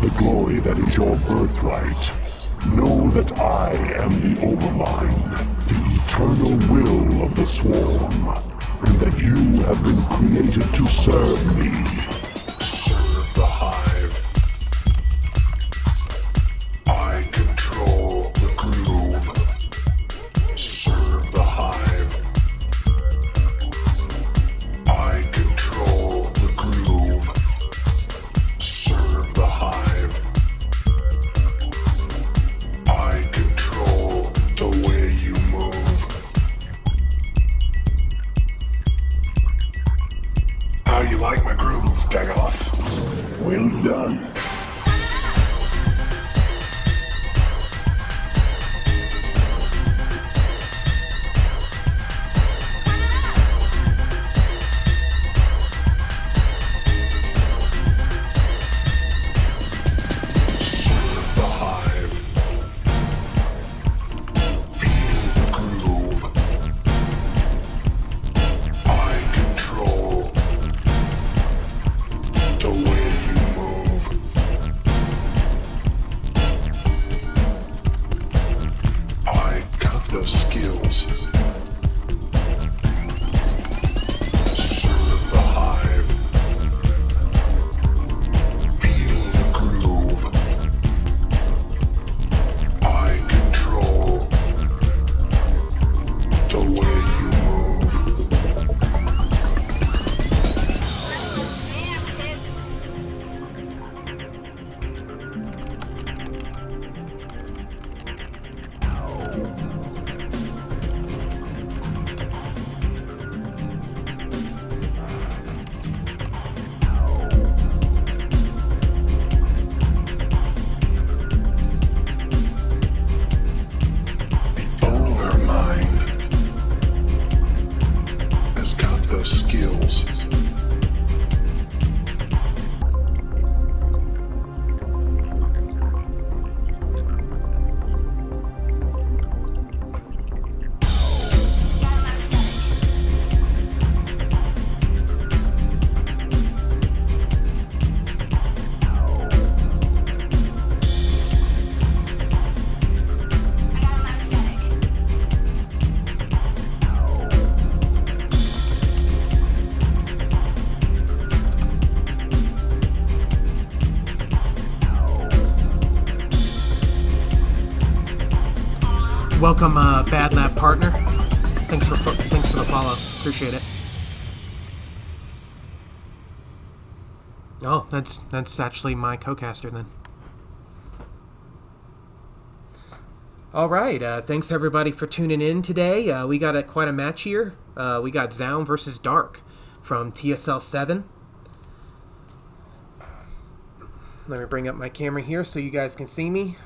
the glory that is your birthright. Know that I am the Overmind, the eternal will of the Swarm, and that you have been created to serve me. Serve the Hive. I control the gloom. Serve the Hive. I control the gloom. Serve the Hive. I control the way you move. How you like my groove, Dagoff? Well done. Welcome, Bad Lab partner. Thanks for the follow. Appreciate it. Oh, that's actually my co-caster then. All right. Thanks everybody for tuning in today. We got quite a match here. We got Zoun versus Dark from TSL 7. Let me bring up my camera here so you guys can see me.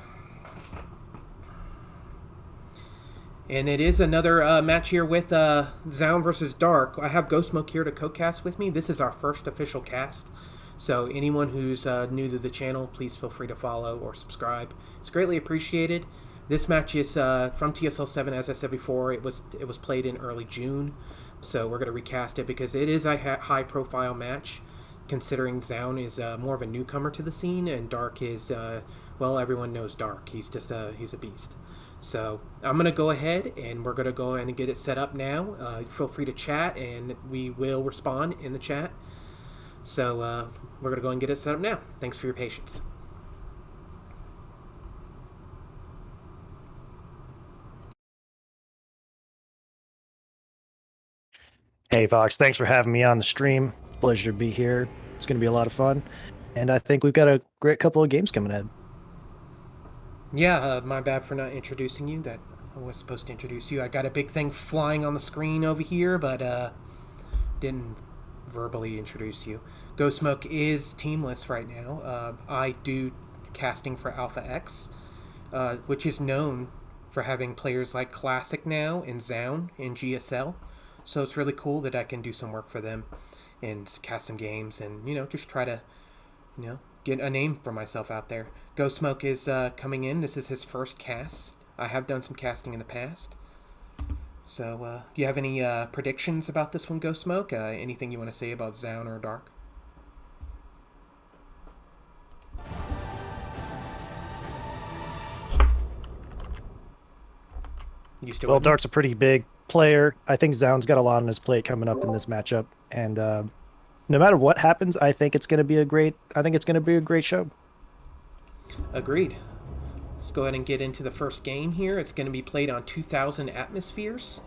And it is another match here with Zoun versus Dark. I have Ghostsmoke here to co-cast with me. This is our first official cast. So anyone who's new to the channel, please feel free to follow or subscribe. It's greatly appreciated. This match is from TSL 7, as I said before. It was played in early June. So we're going to recast it because it is a high-profile match, considering Zoun is more of a newcomer to the scene, and Dark is, well, everyone knows Dark. He's just he's a beast. So I'm going to go ahead and we're going to go ahead and get it set up now. Feel free to chat and we will respond in the chat. So we're going to go and get it set up now. Thanks for your patience. Hey Vox, thanks for having me on the stream. Pleasure to be here. It's going to be a lot of fun. And I think we've got a great couple of games coming ahead. Yeah, my bad for not introducing you. That I was supposed to introduce you. I got a big thing flying on the screen over here, but didn't verbally introduce you. Ghostsmoke is teamless right now. I do casting for Alpha X, which is known for having players like Classic now and Zoun and GSL. So it's really cool that I can do some work for them and cast some games and, just try to, get a name for myself out there. Ghostsmoke is coming in. This is his first cast. I have done some casting in the past. So, you have any predictions about this one, Ghostsmoke? Anything you want to say about Zoun or Dark? You still Well, with me? Dark's a pretty big player. I think Zoun's got a lot on his plate coming up in this matchup, and no matter what happens, I think it's going to be a great. I think it's going to be a great show. Agreed. Let's go ahead and get into the first game here. It's going to be played on 2,000 atmospheres.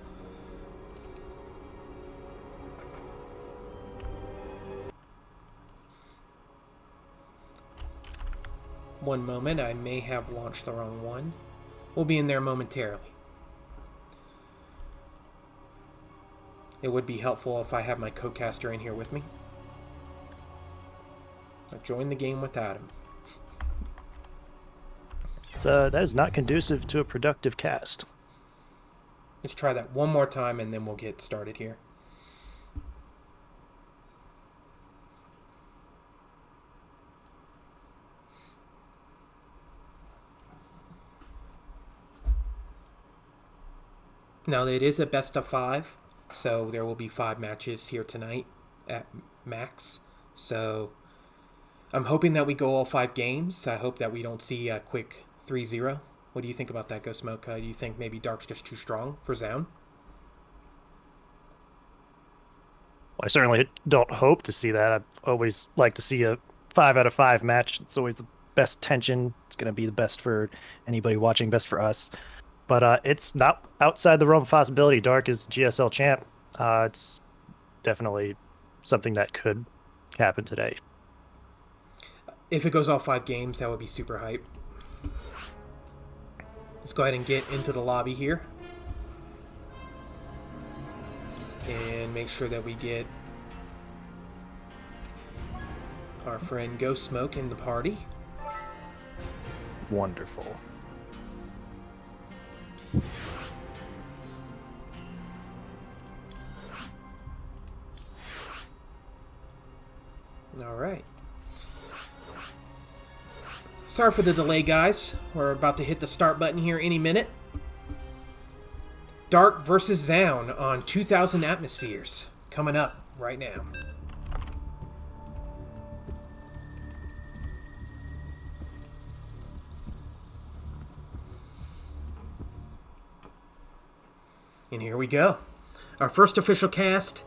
One moment, I may have launched the wrong one. We'll be in there momentarily. It would be helpful if I have my co-caster in here with me. I joined the game without him. That is not conducive to a productive cast. Let's try that one more time and then we'll get started here. Now, it is a best of 5, so there will be 5 matches here tonight at max. So I'm hoping that we go all 5 games. I hope that we don't see a quick 3-0. What do you think about that, Ghostsmoke? Do you think maybe Dark's just too strong for Zoun? Well, I certainly don't hope to see that. I always like to see a 5 out of 5 match. It's always the best tension. It's going to be the best for anybody watching, best for us. But it's not outside the realm of possibility. Dark is GSL champ. It's definitely something that could happen today. If it goes all 5 games, that would be super hype. Let's go ahead and get into the lobby here. And make sure that we get our friend Ghostsmoke in the party. Wonderful. All right. Sorry for the delay, guys. We're about to hit the start button here any minute. Dark versus Zoun on 2,000 atmospheres. Coming up right now. And here we go. Our first official cast.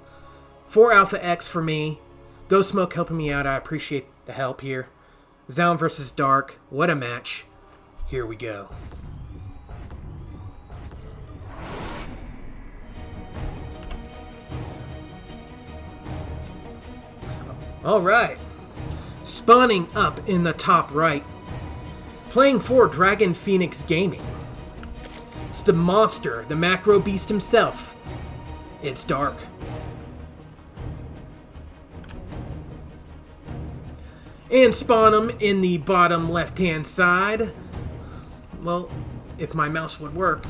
4 Alpha X for me. Ghostsmoke helping me out. I appreciate the help here. Zoun versus Dark. What a match. Here we go. Alright. Spawning up in the top right. Playing for Dragon Phoenix Gaming. It's the monster, the macro beast himself. It's Dark. And spawn him in the bottom left-hand side. Well, if my mouse would work.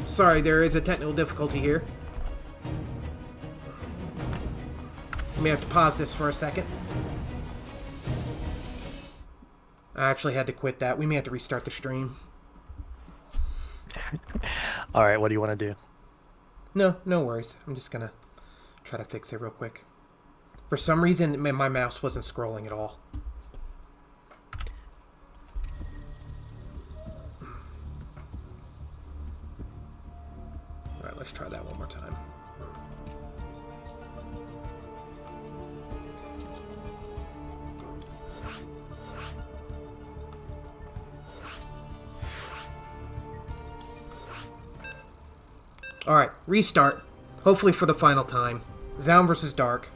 Sorry, there is a technical difficulty here. I may have to pause this for a second. I actually had to quit that. We may have to restart the stream. All right, what do you want to do? No worries. I'm just gonna try to fix it real quick. For some reason, my mouse wasn't scrolling at all. Alright, let's try that one more time. Alright, restart. Hopefully for the final time. Zoun versus Dark.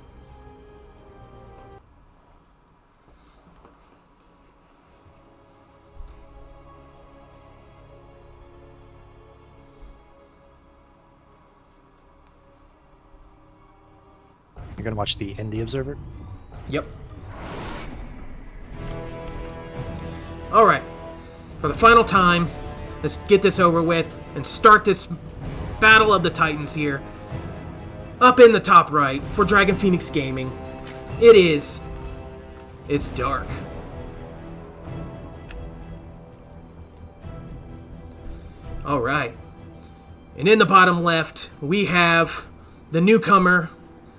You're going to watch the Indie Observer? Yep. Alright. For the final time, let's get this over with and start this Battle of the Titans here. Up in the top right for Dragon Phoenix Gaming. It's Dark. Alright. And in the bottom left, we have the newcomer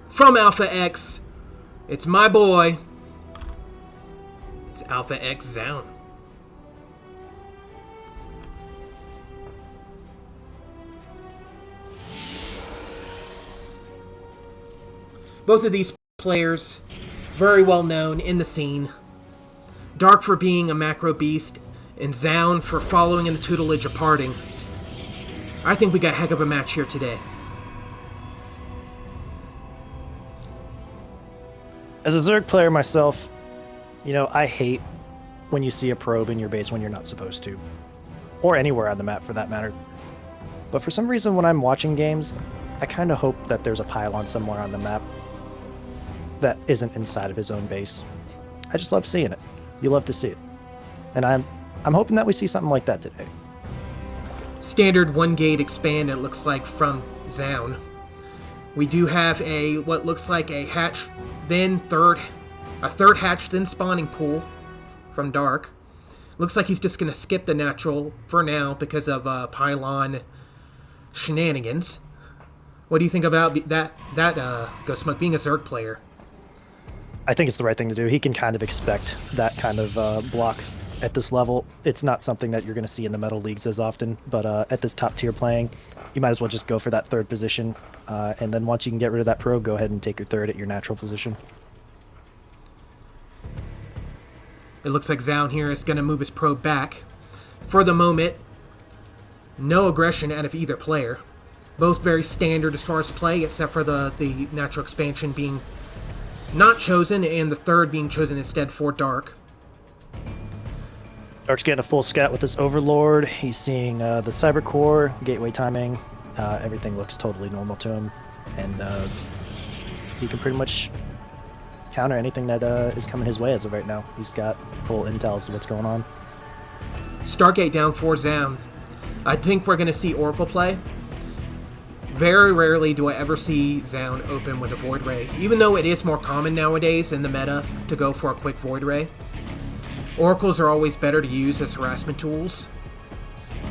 from Alpha X. It's my boy. It's Alpha X Zoun. Both of these players, very well known in the scene. Dark for being a macro beast, and Zoun for following in the tutelage of parting. I think we got a heck of a match here today. As a Zerg player myself, you know, I hate when you see a probe in your base when you're not supposed to. Or anywhere on the map for that matter. But for some reason when I'm watching games, I kind of hope that there's a pylon somewhere on the map that isn't inside of his own base. I just love seeing it. You love to see it. And I'm hoping that we see something like that today. Standard one gate expand, it looks like, from Zoun. We do have what looks like a hatch, then a third hatch, then spawning pool from Dark. Looks like he's just going to skip the natural for now because of pylon shenanigans. What do you think about that Ghostsmoke, being a Zerg player? I think it's the right thing to do. He can kind of expect that kind of block at this level. It's not something that you're going to see in the Metal Leagues as often, but at this top tier playing, you might as well just go for that third position, and then once you can get rid of that probe, go ahead and take your third at your natural position. It looks like Zoun here is going to move his probe back. For the moment, no aggression out of either player. Both very standard as far as play, except for the natural expansion being not chosen, and the third being chosen instead for Dark. Dark's getting a full scout with this Overlord. He's seeing the Cyber Core, gateway timing. Everything looks totally normal to him. And he can pretty much counter anything that is coming his way as of right now. He's got full intel as to what's going on. Stargate down for Zoun. I think we're going to see Oracle play. Very rarely do I ever see Zoun open with a Void Ray, even though it is more common nowadays in the meta to go for a quick Void Ray. Oracles are always better to use as harassment tools.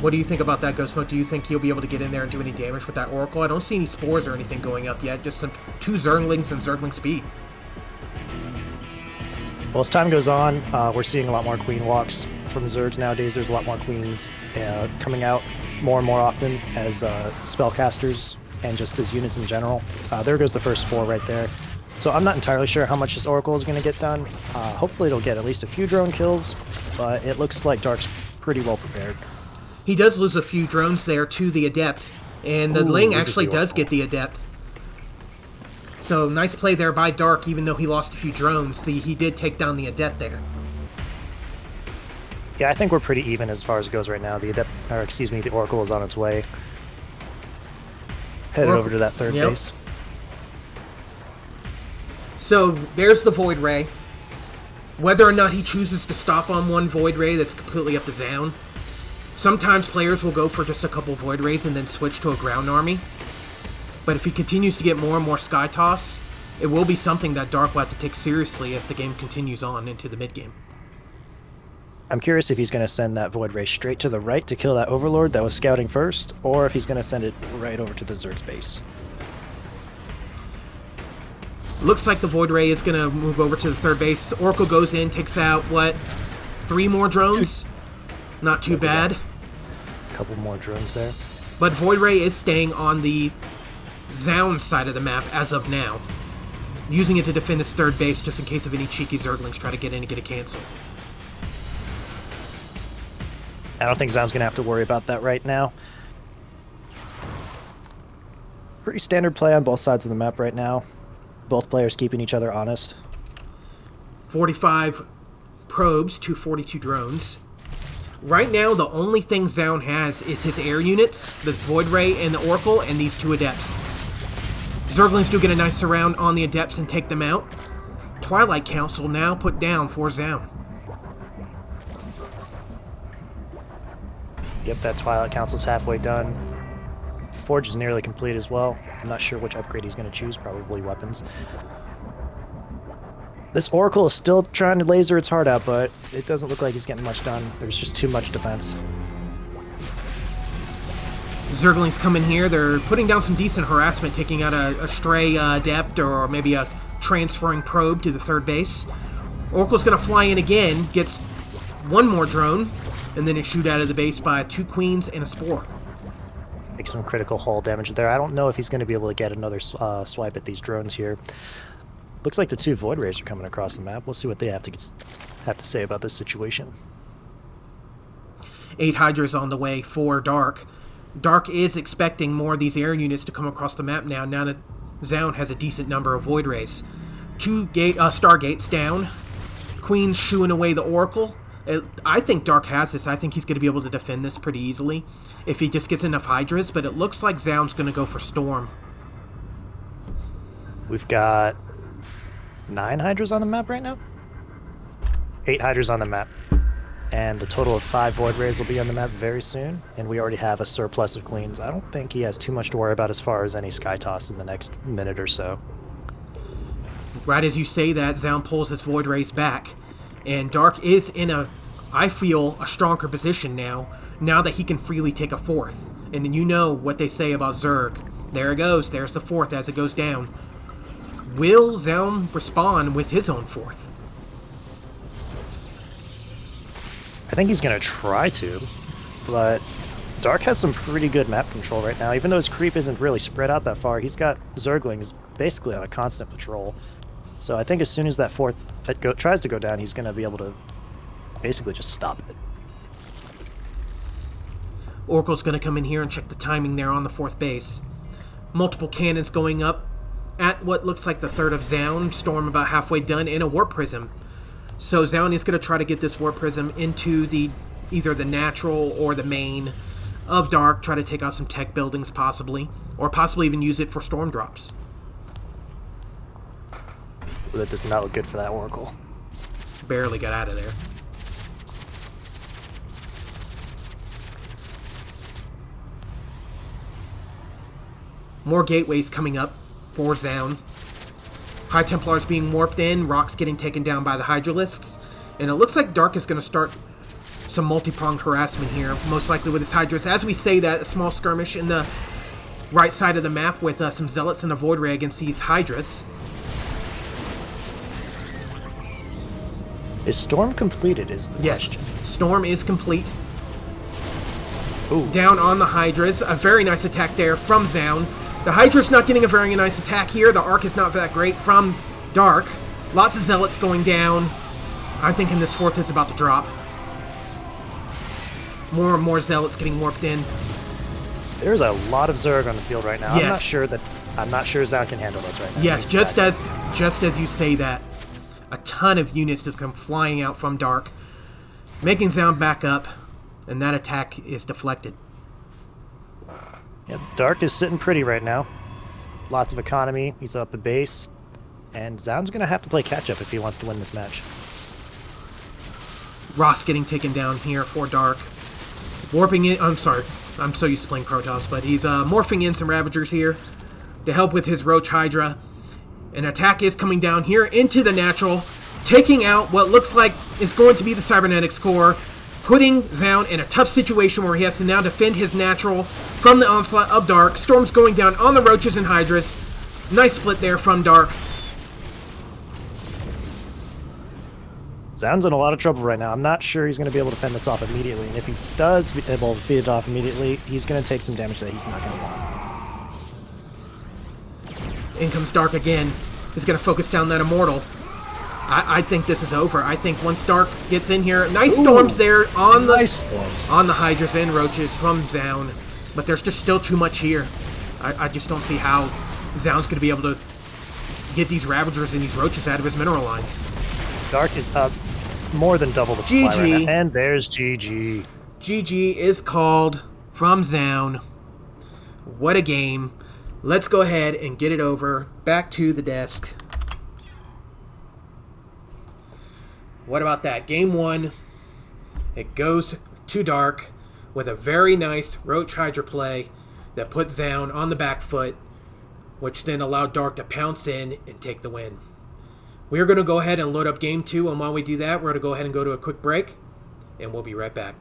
What do you think about that, Ghostsmoke? Do you think he'll be able to get in there and do any damage with that Oracle? I don't see any spores or anything going up yet, just some 2 Zerglings and Zergling speed. Well, as time goes on, we're seeing a lot more Queen walks from Zergs nowadays. There's a lot more Queens coming out more and more often as spellcasters and just as units in general. There goes the first 4 right there. So I'm not entirely sure how much this Oracle is going to get done. Hopefully it'll get at least a few drone kills, but it looks like Dark's pretty well prepared. He does lose a few drones there to the Adept, and the Ling actually does get the Adept. So nice play there by Dark, even though he lost a few drones. He did take down the Adept there. Yeah, I think we're pretty even as far as it goes right now. The Oracle is on its way. Headed over to that third base. So there's the Void Ray. Whether or not he chooses to stop on one Void Ray, that's completely up to Zoun. Sometimes players will go for just a couple Void Rays and then switch to a ground army. But if he continues to get more and more Sky Toss, it will be something that Dark will have to take seriously as the game continues on into the mid-game. I'm curious if he's going to send that Void Ray straight to the right to kill that Overlord that was scouting first, or if he's going to send it right over to the Zerg's base. Looks like the Void Ray is going to move over to the third base. Oracle goes in, takes out, 3 more drones? Not too bad. A couple more drones there. But Void Ray is staying on the Zoun side of the map as of now, using it to defend his third base just in case of any cheeky Zerglings try to get in and get a cancel. I don't think Zoun's going to have to worry about that right now. Pretty standard play on both sides of the map right now. Both players keeping each other honest. 45 probes to 42 drones. Right now, the only thing Zoun has is his air units, the Void Ray and the Oracle, and these 2 Adepts. Zerglings do get a nice surround on the Adepts and take them out. Twilight Council now put down for Zoun. Yep, that Twilight Council's halfway done. Forge is nearly complete as well. I'm not sure which upgrade he's going to choose, probably weapons. This Oracle is still trying to laser its heart out, but it doesn't look like he's getting much done. There's just too much defense. Zerglings come in here. They're putting down some decent harassment, taking out a stray Adept or maybe a transferring probe to the third base. Oracle's going to fly in again, gets 1 more drone, and then is shoot out of the base by 2 Queens and a Spore. Make some critical hull damage there. I don't know if he's going to be able to get another swipe at these drones here. Looks like the two Void Rays are coming across the map. We'll see what they have to say about this situation. 8 Hydras on the way for Dark. Dark is expecting more of these air units to come across the map now that Zoun has a decent number of Void Rays. 2 Stargates down. Queen's shooing away the Oracle. I think Dark has this. I think he's going to be able to defend this pretty easily if he just gets enough Hydras, but it looks like Zoun's going to go for Storm. We've got 9 Hydras on the map right now? 8 Hydras on the map. And a total of 5 Void Rays will be on the map very soon, and we already have a surplus of Queens. I don't think he has too much to worry about as far as any Sky Toss in the next minute or so. Right as you say that, Zoun pulls his Void Rays back, and Dark is in I feel, a stronger position now that he can freely take a 4th. And then you know what they say about Zerg. There it goes, there's the 4th as it goes down. Will Zoun respond with his own 4th? I think he's going to try to, but Dark has some pretty good map control right now. Even though his creep isn't really spread out that far, he's got Zerglings basically on a constant patrol. So I think as soon as that 4th tries to go down, he's going to be able to basically just stop it. Oracle's going to come in here and check the timing there on the 4th base. Multiple cannons going up at what looks like the 3rd of Zoun. Storm about halfway done in a Warp Prism. So Zoun is going to try to get this Warp Prism into either the natural or the main of Dark, try to take out some tech buildings possibly, or possibly even use it for storm drops. That does not look good for that Oracle. Barely got out of there. More gateways coming up for Zoun. High Templars being warped in, Rocks getting taken down by the Hydralisks, and it looks like Dark is going to start some multi-pronged harassment here, most likely with his Hydras. As we say that, a small skirmish in the right side of the map with some Zealots and a Void Ray against these Hydras. Is Storm completed is the Yes, question. Storm is complete. Ooh. Down on the Hydras. A very nice attack there from Zoun. The Hydra's not getting a very nice attack here. The arc is not that great from Dark. Lots of Zealots going down. I'm thinking this 4th is about to drop. More and more Zealots getting warped in. There's a lot of Zerg on the field right now. Yes. I'm not sure Zoun can handle this right now. Yes, just as you say that, a ton of units just come flying out from Dark, making Zoun back up, and that attack is deflected. Yeah, Dark is sitting pretty right now. Lots of economy. He's up a base. And Zoun's going to have to play catch-up if he wants to win this match. Ross getting taken down here for Dark. Warping in... I'm sorry. I'm so used to playing Protoss, but he's morphing in some Ravagers here to help with his Roach Hydra. An attack is coming down here into the natural, taking out what looks like is going to be the Cybernetics core, putting Zoun in a tough situation where he has to now defend his natural from the onslaught of Dark. Storm's going down on the Roaches and Hydras. Nice split there from Dark. Zoun's in a lot of trouble right now. I'm not sure he's going to be able to fend this off immediately. And if he does be able to feed it off immediately, he's going to take some damage that he's not going to want. In comes Dark again. He's going to focus down that Immortal. I think this is over. I think once Dark gets in here, nice storms there on the Hydras and Roaches from Zoun, but there's just still too much here. I just don't see how Zoun's going to be able to get these Ravagers and these Roaches out of his mineral lines. Dark is up more than double the supply GG. right now. And there's GG. GG is called from Zoun. What a game. Let's go ahead and get it over. Back to the desk. What about that? Game 1, it goes to Dark with a very nice Roach Hydra play that put Zoun on the back foot, which then allowed Dark to pounce in and take the win. We're going to go ahead and load up Game 2, and while we do that, we're going to go ahead and go to a quick break, and we'll be right back.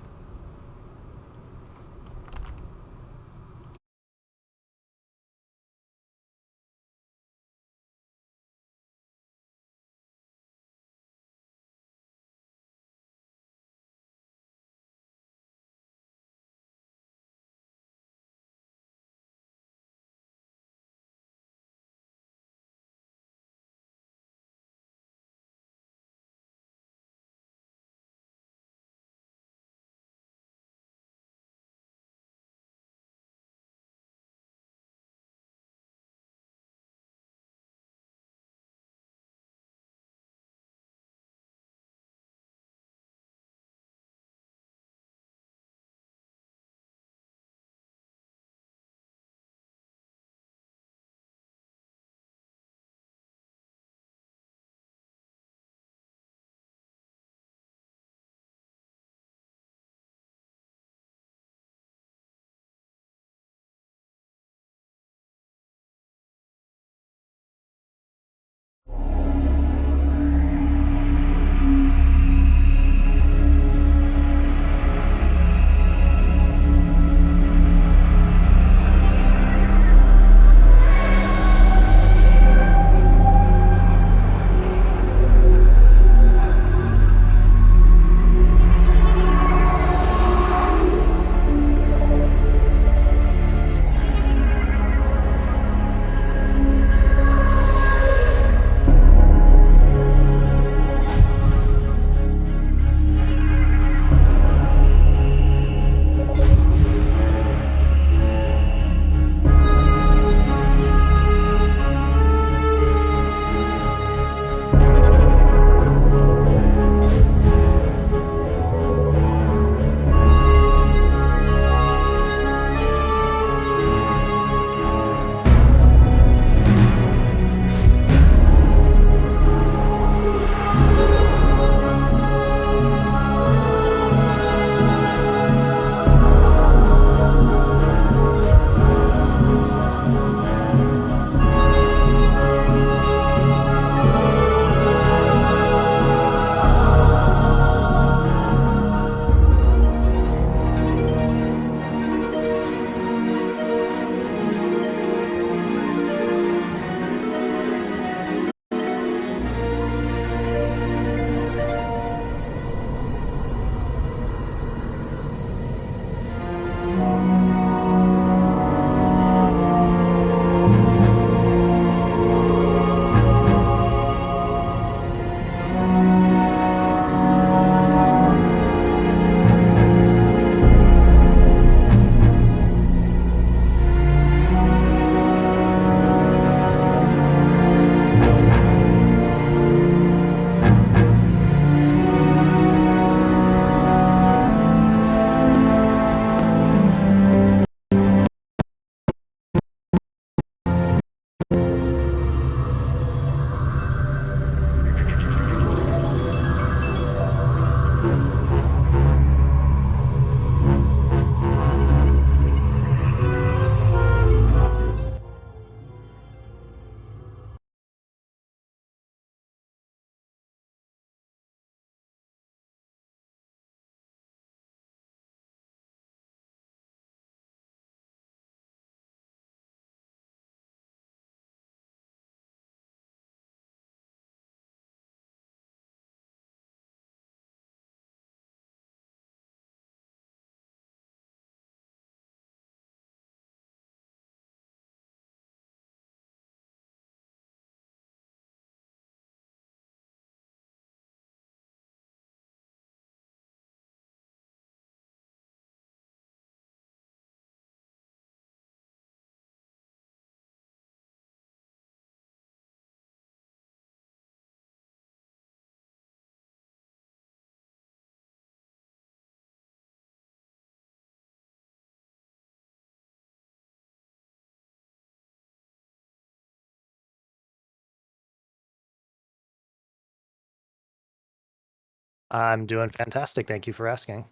I'm doing fantastic. Thank you for asking.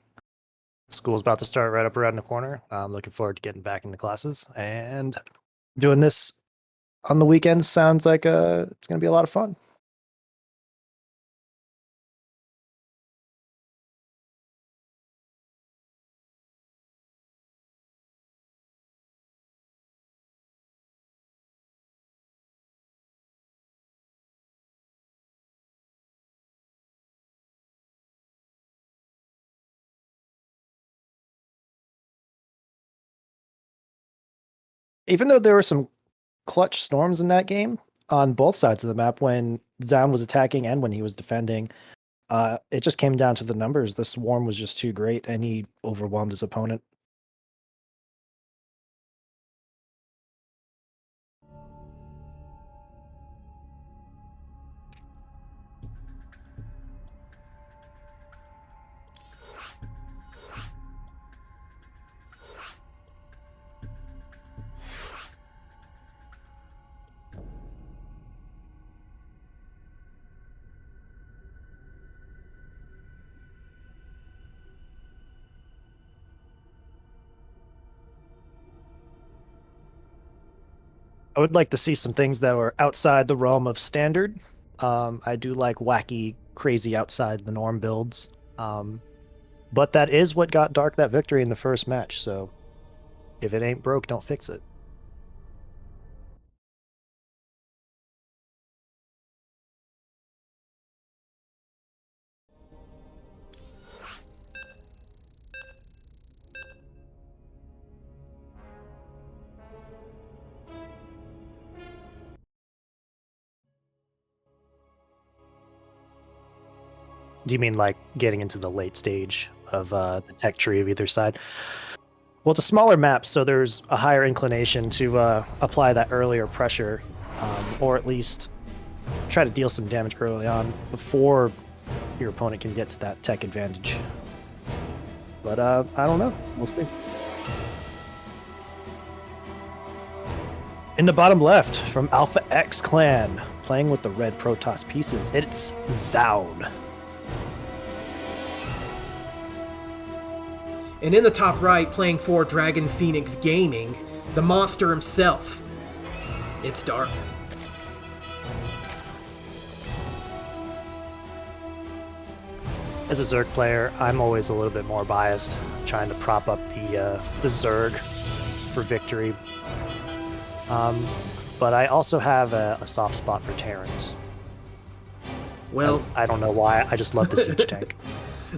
School's about to start right up around the corner. I'm looking forward to getting back into classes and doing this on the weekends. Sounds like it's going to be a lot of fun. Even though there were some clutch storms in that game on both sides of the map when Zoun was attacking and when he was defending, it just came down to the numbers. The swarm was just too great, and he overwhelmed his opponent. I would like to see some things that were outside the realm of standard. I do like wacky, crazy outside the norm builds. But that is what got Dark that victory in the first match, so if it ain't broke, don't fix it. Do you mean like getting into the late stage of the tech tree of either side? Well, it's a smaller map, so there's a higher inclination to apply that earlier pressure, or at least try to deal some damage early on before your opponent can get to that tech advantage. But I don't know. We'll see. In the bottom left, from Alpha X Clan, playing with the red Protoss pieces, it's Zoun. And in the top right, playing for Dragon Phoenix Gaming, the monster himself, it's Dark. As a Zerg player, I'm always a little bit more biased, trying to prop up the Zerg for victory. But I also have a soft spot for Terrans. Well, I don't know why, I just love the Siege Tank.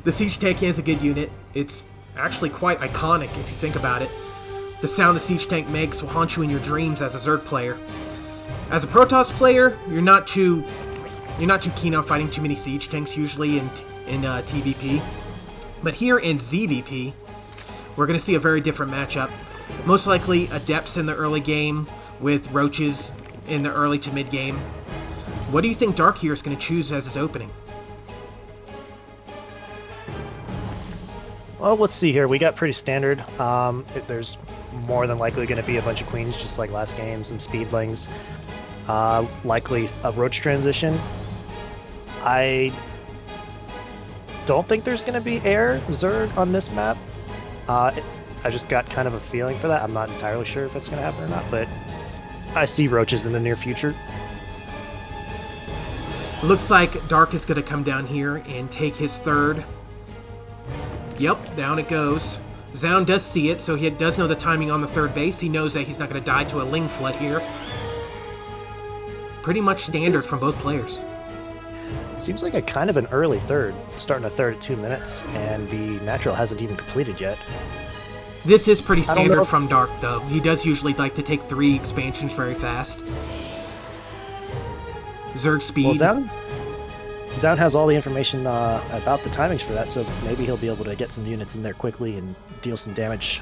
The Siege Tank is a good unit. It's actually quite iconic if you think about it. The sound the Siege Tank makes will haunt you in your dreams as a Zerg player. As a Protoss player, you're not too keen on fighting too many Siege Tanks usually in TVP. But here in ZVP, we're going to see a very different matchup. Most likely Adepts in the early game with Roaches in the early to mid game. What do you think Dark here is going to choose as his opening? Well, let's see here. We got pretty standard. There's more than likely going to be a bunch of queens, just like last game, some speedlings. Likely a roach transition. I don't think there's going to be air Zerg on this map. I just got kind of a feeling for that. I'm not entirely sure if it's going to happen or not, but I see roaches in the near future. Looks like Dark is going to come down here and take his third. Yep, down it goes. Zoun does see it, so he does know the timing on the third base. He knows that he's not going to die to a Ling Flood here. Pretty much standard from both players. Seems like a kind of an early third, starting a third at 2 minutes, and the natural hasn't even completed yet. This is pretty standard from Dark, though. He does usually like to take 3 expansions very fast. Zerg speed. Well, Zoun has all the information about the timings for that, so maybe he'll be able to get some units in there quickly and deal some damage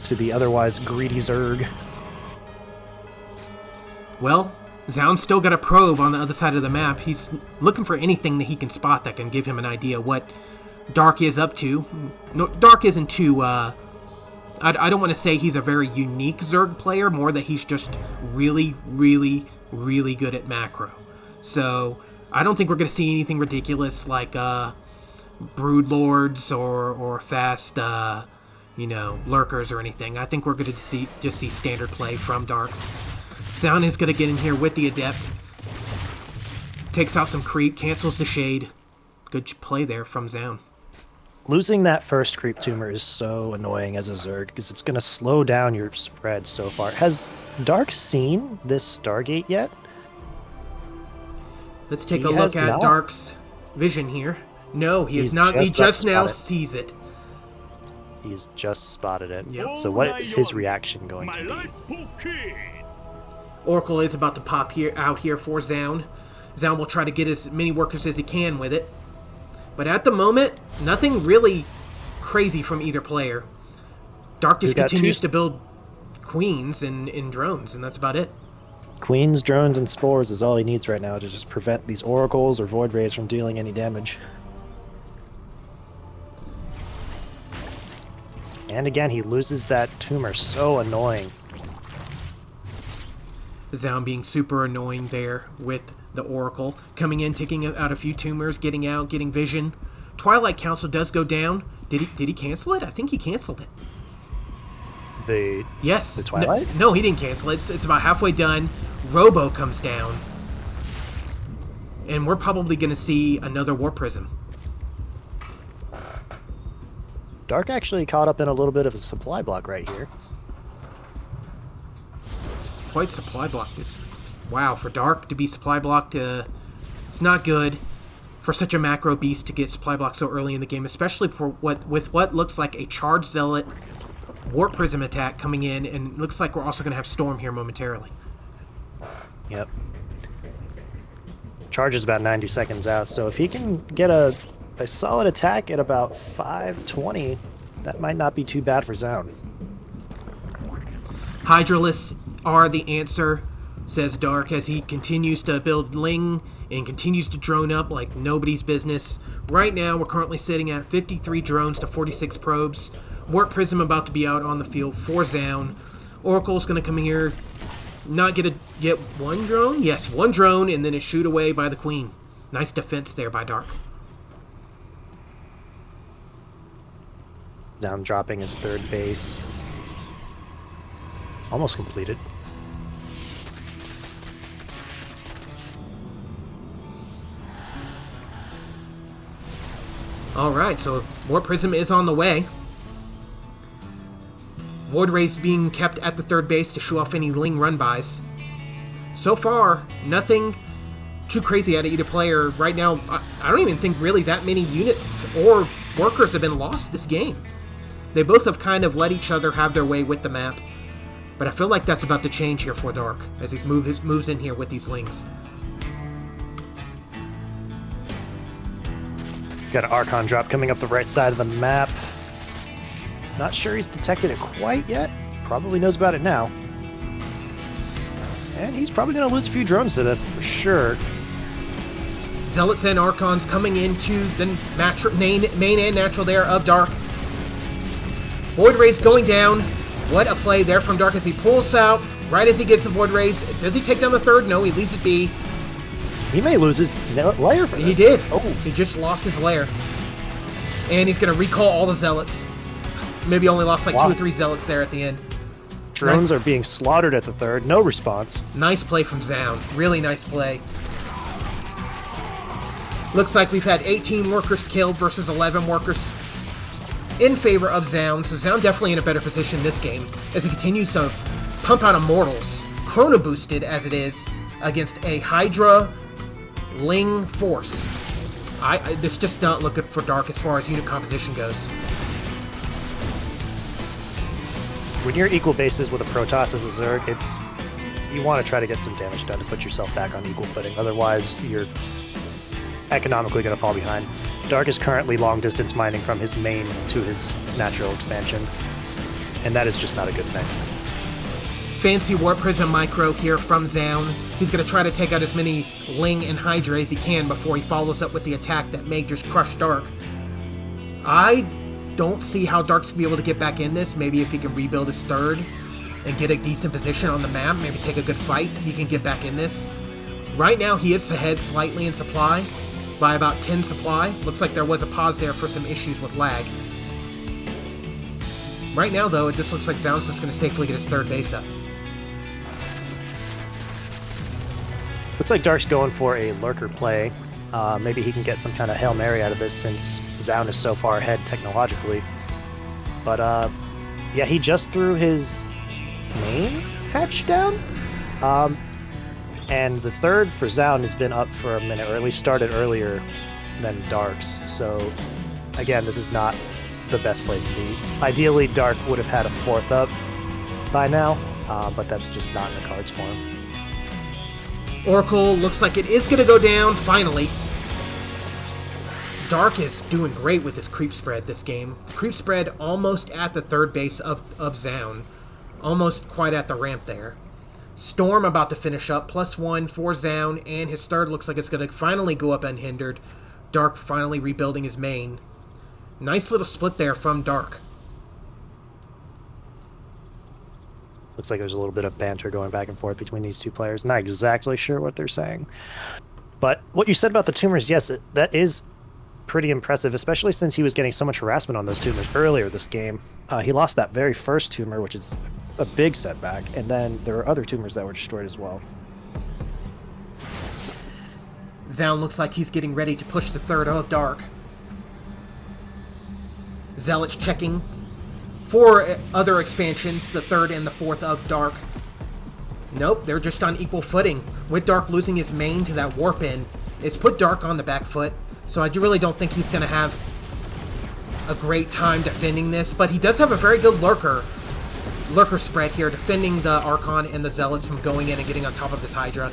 to the otherwise greedy Zerg. Well, Zoun's still got a probe on the other side of the map. He's looking for anything that he can spot that can give him an idea what Dark is up to. No, Dark isn't too, I don't want to say he's a very unique Zerg player, more that he's just really, really, really good at macro. So, I don't think we're going to see anything ridiculous like Brood Lords or fast, lurkers or anything. I think we're going to just see standard play from Dark. Zoun is going to get in here with the Adept. Takes out some creep, cancels the Shade. Good play there from Zoun. Losing that first creep tumor is so annoying as a Zerg because it's going to slow down your spread so far. Has Dark seen this Stargate yet? Let's take a look at Dark's vision here. No, he has not. He just now sees it. He's just spotted it. Yep. So what is his reaction going to be? Oracle is about to pop out here for Zoun. Zoun will try to get as many workers as he can with it. But at the moment, nothing really crazy from either player. Dark just continues to build queens and drones, and that's about it. Queens, drones, and spores is all he needs right now to just prevent these oracles or void rays from dealing any damage. And again, he loses that tumor. So annoying. Zoun being super annoying there with the Oracle. Coming in, taking out a few tumors, getting out, getting vision. Twilight Council does go down. Did he cancel it? I think he canceled it. Yes. The Twilight? No, he didn't cancel it. It's about halfway done. Robo comes down. And we're probably going to see another Warp Prism. Dark actually caught up in a little bit of a supply block right here. Quite supply block this. Wow, for Dark to be supply blocked, it's not good for such a macro beast to get supply blocked so early in the game, especially for what looks like a Charged Zealot Warp Prism attack coming in, and it looks like we're also going to have Storm here momentarily. Yep. Charge is about 90 seconds out, so if he can get a solid attack at about 5:20, that might not be too bad for Zoun. Hydralisks are the answer, says Dark, as he continues to build Ling and continues to drone up like nobody's business. Right now, we're currently sitting at 53 drones to 46 probes. Warp Prism about to be out on the field for Zoun. Oracle's going to come here, not get one drone? Yes, one drone, and then it's shoot away by the Queen. Nice defense there by Dark. Zoun dropping his third base. Almost completed. Alright, so Warp Prism is on the way. Void Rays being kept at the third base to show off any Ling run-bys. So far, nothing too crazy out of either player. Right now, I don't even think really that many units or workers have been lost this game. They both have kind of let each other have their way with the map. But I feel like that's about to change here for Dark, as he moves in here with these Lings. Got an Archon drop coming up the right side of the map. Not sure he's detected it quite yet. Probably knows about it now. And he's probably going to lose a few drones to this, for sure. Zealots and Archons coming into the main and natural there of Dark. Void Rays going down. What a play there from Dark as he pulls out. Right as he gets the Void Rays. Does he take down the third? No, he leaves it be. He may lose his lair for this. He did. Oh. He just lost his lair. And he's going to recall all the Zealots. Maybe only lost like 2 or 3 Zealots there at the end. Drones are being slaughtered at the third. No response. Nice play from Zoun. Really nice play. Looks like we've had 18 workers killed versus 11 workers in favor of Zoun. So Zoun definitely in a better position this game as he continues to pump out Immortals. Chrono boosted as it is against a Hydra Ling force. This just not look good for Dark as far as unit composition goes. When you're equal bases with a Protoss as a Zerg, you want to try to get some damage done to put yourself back on equal footing. Otherwise, you're economically going to fall behind. Dark is currently long distance mining from his main to his natural expansion, and that is just not a good thing. Fancy Warp Prism micro here from Zoun. He's going to try to take out as many Ling and Hydra as he can before he follows up with the attack that may just crush Dark. I don't see how Dark's going to be able to get back in this. Maybe if he can rebuild his third and get a decent position on the map, maybe take a good fight, he can get back in this. Right now, he is ahead slightly in supply by about 10 supply. Looks like there was a pause there for some issues with lag. Right now, though, it just looks like Zoun's just going to safely get his third base up. Looks like Dark's going for a lurker play. Maybe he can get some kind of Hail Mary out of this since Zoun is so far ahead technologically. But, yeah, he just threw his main hatch down. And the third for Zoun has been up for a minute, or at least started earlier than Dark's. So, again, this is not the best place to be. Ideally, Dark would have had a fourth up by now, but that's just not in the cards for him. Oracle looks like it is going to go down, finally. Dark is doing great with his creep spread this game. Creep spread almost at the third base of Zoun. Almost quite at the ramp there. Storm about to finish up, +1 for Zoun, and his third looks like it's going to finally go up unhindered. Dark finally rebuilding his main. Nice little split there from Dark. Looks like there's a little bit of banter going back and forth between these two players. Not exactly sure what they're saying. But what you said about the tumors, yes, that is pretty impressive, especially since he was getting so much harassment on those tumors earlier this game. He lost that very first tumor, which is a big setback, and then there were other tumors that were destroyed as well. Zoun looks like he's getting ready to push the third of Dark. Zealot's checking for other expansions, the third and the fourth of Dark. Nope, they're just on equal footing. With Dark losing his main to that warp in, it's put Dark on the back foot, so I really don't think he's going to have a great time defending this, but he does have a very good lurker spread here, defending the Archon and the Zealots from going in and getting on top of this Hydra.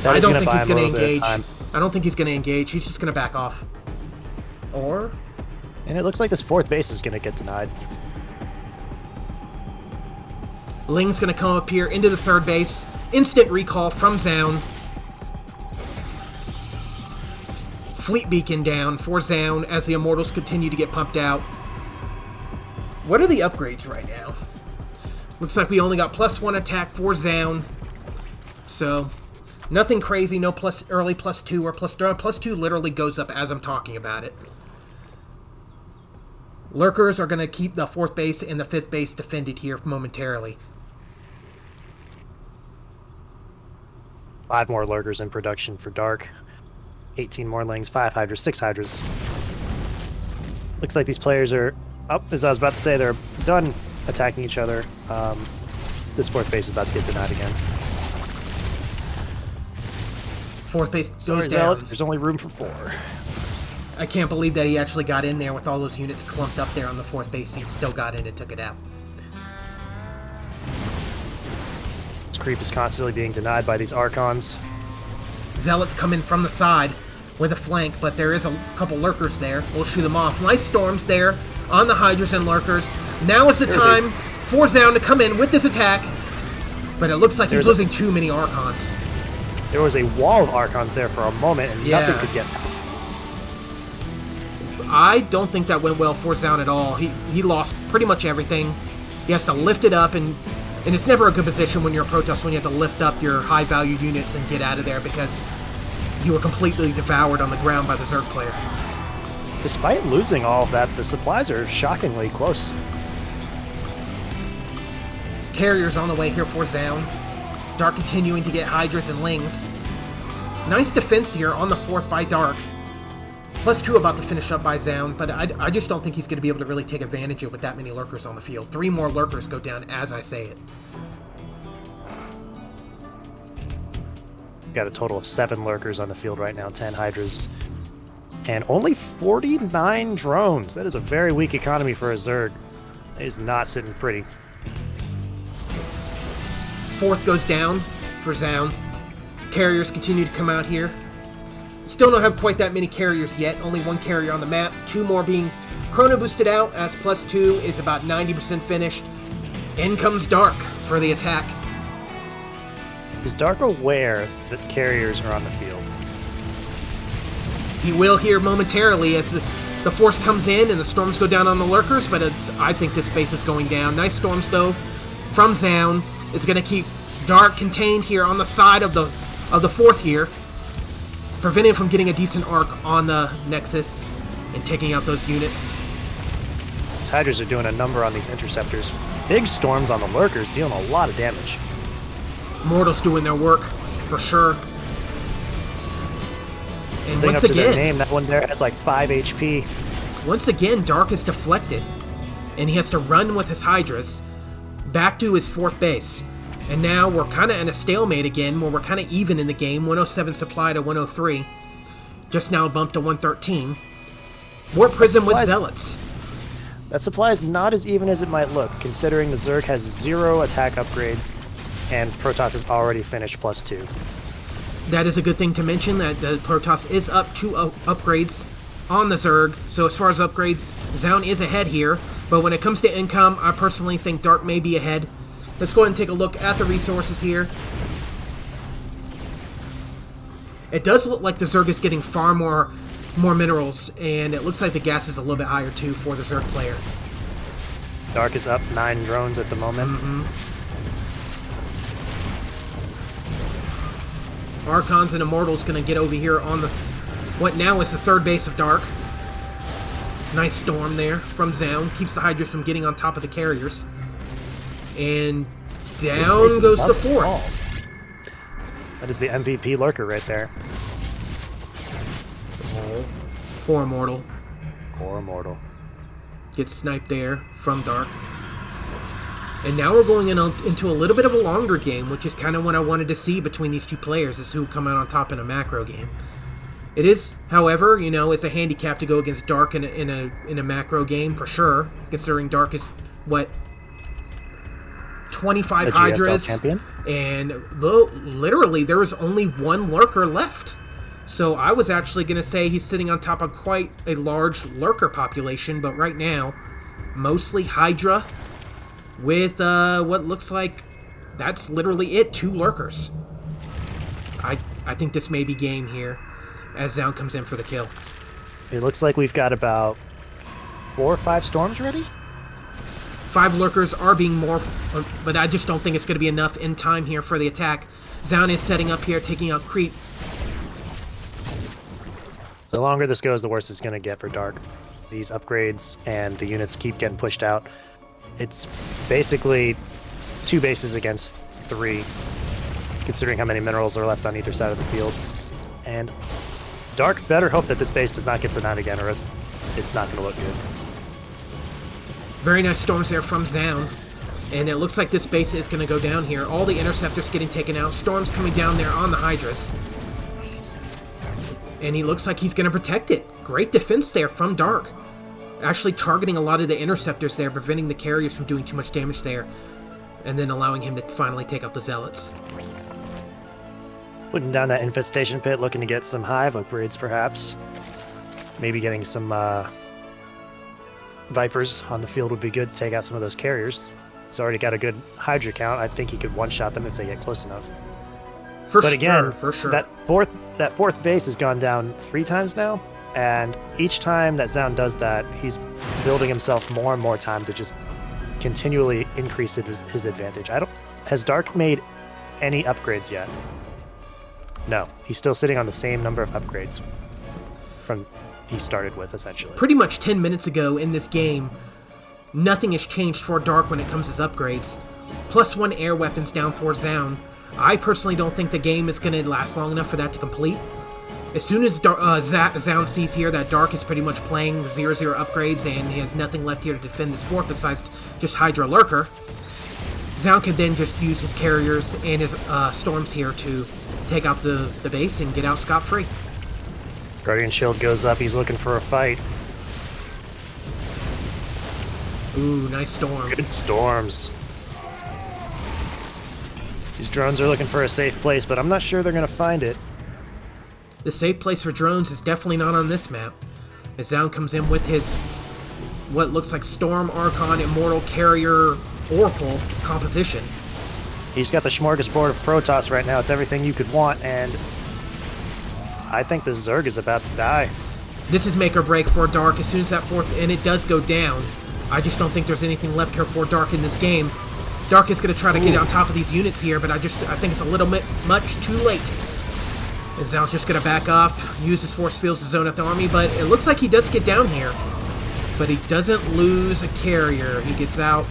I don't think he's going to engage. I don't think he's going to engage. He's just going to back off. Or? And it looks like this fourth base is going to get denied. Ling's going to come up here into the third base. Instant recall from Zoun. Fleet Beacon down for Zoun as the Immortals continue to get pumped out. What are the upgrades right now? Looks like we only got +1 attack for Zoun. So, nothing crazy, no early +2 or +2 literally goes up as I'm talking about it. Lurkers are going to keep the fourth base and the fifth base defended here momentarily. 5 more lurkers in production for Dark. 18 more Lings, 5 Hydras, 6 Hydras. Looks like these players are up, as I was about to say, they're done attacking each other. This fourth base is about to get denied again. Fourth base goes Sorry, down. Zealots, there's only room for 4. I can't believe that he actually got in there with all those units clumped up there on the fourth base. He still got in and took it out. This creep is constantly being denied by these Archons. Zealots come in from the side with a flank, but there is a couple lurkers there. We'll shoot them off. Nice storms there on the Hydras and lurkers. Now is the time for Zoun to come in with this attack, but it looks like he's losing too many Archons. There was a wall of Archons there for a moment, and nothing could get past. I don't think that went well for Zoun at all. He lost pretty much everything. He has to lift it up, and it's never a good position when you're a Protoss when you have to lift up your high-value units and get out of there because you were completely devoured on the ground by the Zerg player. Despite losing all of that, the supplies are shockingly close. Carriers on the way here for Zoun. Dark continuing to get Hydras and Lings. Nice defense here on the fourth by Dark. +2 about to finish up by Zoun, but I just don't think he's going to be able to really take advantage of it with that many lurkers on the field. 3 more lurkers go down as I say it. Got a total of 7 lurkers on the field right now, 10 Hydras, and only 49 drones. That is a very weak economy for a Zerg. It is not sitting pretty. Fourth goes down for Zoun. Carriers continue to come out here. Still don't have quite that many carriers yet. Only 1 carrier on the map. 2 more being chrono boosted out as +2 is about 90% finished. In comes Dark for the attack. Is Dark aware that carriers are on the field? He will here momentarily as the force comes in and the storms go down on the lurkers, but I think this base is going down. Nice storms though from Zoun. Is going to keep Dark contained here on the side of the fourth here, preventing him from getting a decent arc on the Nexus and taking out those units. These Hydras are doing a number on these interceptors. Big storms on the lurkers, dealing a lot of damage. Mortals doing their work, for sure. And Living once up to their again, name, that one there has like 5 HP. once again, Dark is deflected, and he has to run with his Hydras back to his fourth base. And now we're kind of in a stalemate again, where we're kind of even in the game. 107 supply to 103. Just now bumped to 113. Warp Prism with Zealots. That supply is not as even as it might look, considering the Zerg has 0 attack upgrades, and Protoss is already finished +2. That is a good thing to mention, that the Protoss is up 2 upgrades on the Zerg. So as far as upgrades, Zoun is ahead here. But when it comes to income, I personally think Dark may be ahead. Let's go ahead and take a look at the resources here. It does look like the Zerg is getting far more minerals, and it looks like the gas is a little bit higher too for the Zerg player. Dark is up 9 drones at the moment. Archons and Immortals going to get over here on the what now is the third base of Dark. Nice storm there from Zoun. Keeps the Hydras from getting on top of the carriers. And down goes the fourth. That is the MVP lurker right there. Poor Immortal. Poor Immortal. Gets sniped there from Dark. And now we're going into a little bit of a longer game, which is kind of what I wanted to see between these two players, is who come out on top in a macro game. It is, however, you know, it's a handicap to go against Dark in a macro game for sure, considering Dark is what, 25 a Hydras, GSL champion? And literally there is only one lurker left. So I was actually going to say he's sitting on top of quite a large lurker population, but right now, mostly Hydra with what looks like that's literally it, 2 lurkers. I think this may be game here as Zoun comes in for the kill. It looks like we've got about 4 or 5 storms ready? 5 lurkers are being morphed, but I just don't think it's going to be enough in time here for the attack. Zoun is setting up here, taking out creep. The longer this goes, the worse it's going to get for Dark. These upgrades and the units keep getting pushed out. It's basically 2 bases against 3, considering how many minerals are left on either side of the field. And Dark better hope that this base does not get denied again, or else it's not going to look good. Very nice storms there from Zoun. And it looks like this base is going to go down here. All the interceptors getting taken out. Storms coming down there on the Hydras. And he looks like he's going to protect it. Great defense there from Dark. Actually targeting a lot of the interceptors there, preventing the carriers from doing too much damage there. And then allowing him to finally take out the Zealots. Putting down that infestation pit, looking to get some hive upgrades perhaps. Maybe getting some Vipers on the field would be good to take out some of those carriers. He's already got a good Hydra count. I think he could one-shot them if they get close enough. But again, for sure. that fourth base has gone down 3 times now, and each time that Zoun does that, he's building himself more and more time to just continually increase his advantage. Has Dark made any upgrades yet? No, he's still sitting on the same number of upgrades from he started with, essentially. Pretty much 10 minutes ago in this game, nothing has changed for Dark when it comes to upgrades. +1 air weapons down for Zoun. I personally don't think the game is going to last long enough for that to complete. As soon as Zoun sees here that Dark is pretty much playing 0-0 upgrades and he has nothing left here to defend this fort besides just Hydra Lurker, Zoun can then just use his carriers and his storms here to take out the base and get out scot-free. Guardian Shield goes up, he's looking for a fight. Ooh, nice storm. Good storms. These drones are looking for a safe place, but I'm not sure they're going to find it. The safe place for drones is definitely not on this map. As Zoun comes in with his, what looks like Storm, Archon, Immortal, Carrier, Oracle composition. He's got the smorgasbord of Protoss right now. It's everything you could want, and I think the Zerg is about to die. This is make or break for Dark as soon as that fourth, and it does go down. I just don't think there's anything left here for Dark in this game. Dark is going to try to get on top of these units here, but I think it's a little bit much too late. And Zoun's just going to back off, use his force fields to zone out the army, but it looks like he does get down here. But he doesn't lose a carrier. He gets out.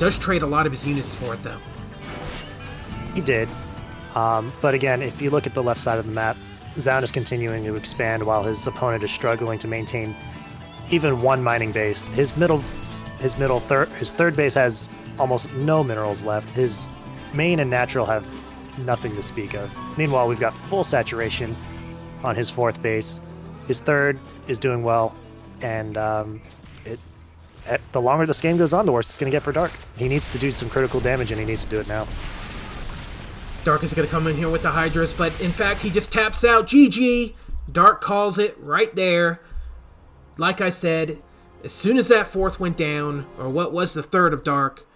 Does trade a lot of his units for it, though. He did. But again, if you look at the left side of the map, Zoun is continuing to expand while his opponent is struggling to maintain even one mining base. His third base has almost no minerals left. His main and natural have nothing to speak of. Meanwhile, we've got full saturation on his fourth base. His third is doing well, and the longer this game goes on, the worse it's going to get for Dark. He needs to do some critical damage, and he needs to do it now. Dark is going to come in here with the Hydras, but in fact, he just taps out. GG! Dark calls it right there. Like I said, as soon as that fourth went down, or what was the third of Dark,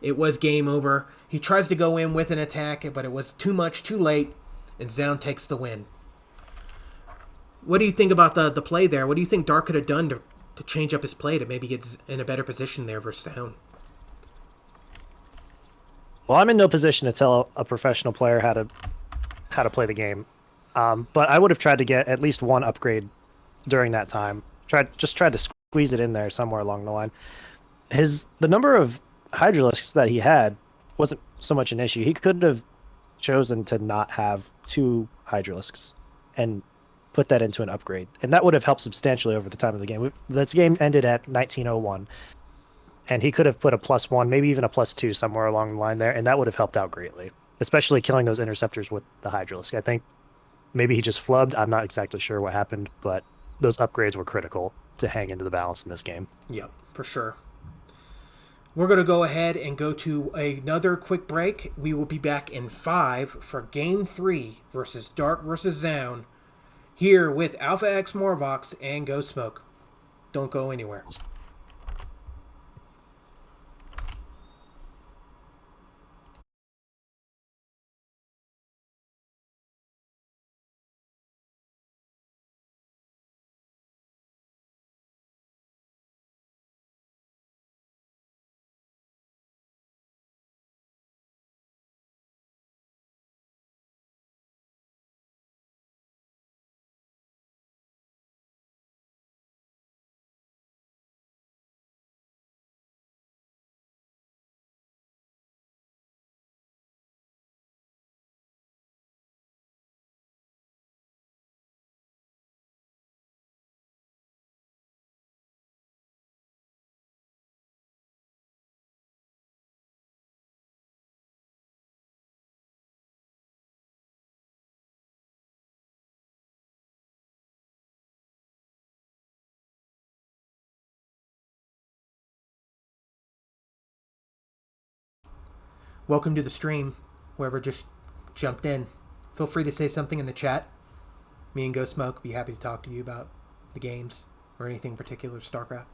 it was game over. He tries to go in with an attack, but it was too much, too late, and Zoun takes the win. What do you think about the play there? What do you think Dark could have done to change up his play to maybe get in a better position there versus Zoun? Well, I'm in no position to tell a professional player how to play the game, but I would have tried to get at least one upgrade during that time. Tried to squeeze it in there somewhere along the line. The number of Hydralisks that he had wasn't so much an issue. He could have chosen to not have 2 Hydralisks and put that into an upgrade, and that would have helped substantially over the time of the game. This game ended at 1901. And he could have put a +1, maybe even a +2 somewhere along the line there, and that would have helped out greatly, especially killing those interceptors with the Hydralisk. I think maybe he just flubbed. I'm not exactly sure what happened, but those upgrades were critical to hang into the balance in this game. Yep, for sure. We're going to go ahead and go to another quick break. We will be back in 5 for Game 3 versus Dark versus Zoun, here with Alpha X MoreVox and Ghostsmoke. Don't go anywhere. Welcome to the stream, whoever just jumped in. Feel free to say something in the chat. Me and Ghostsmoke be happy to talk to you about the games or anything in particular, StarCraft.